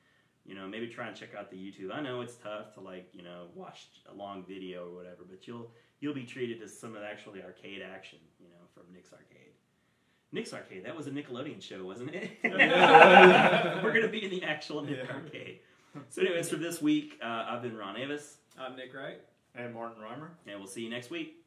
you know, maybe try and check out the YouTube. I know it's tough to, like, you know, watch a long video or whatever, but you'll be treated to some of the actually arcade action, you know, from Nick's Arcade. Nick's Arcade, that was a Nickelodeon show, wasn't it? We're going to be in the actual Nick Arcade. So anyways, for this week, I've been Ron Avis. I'm Nick Wright. And Martin Reimer. And we'll see you next week.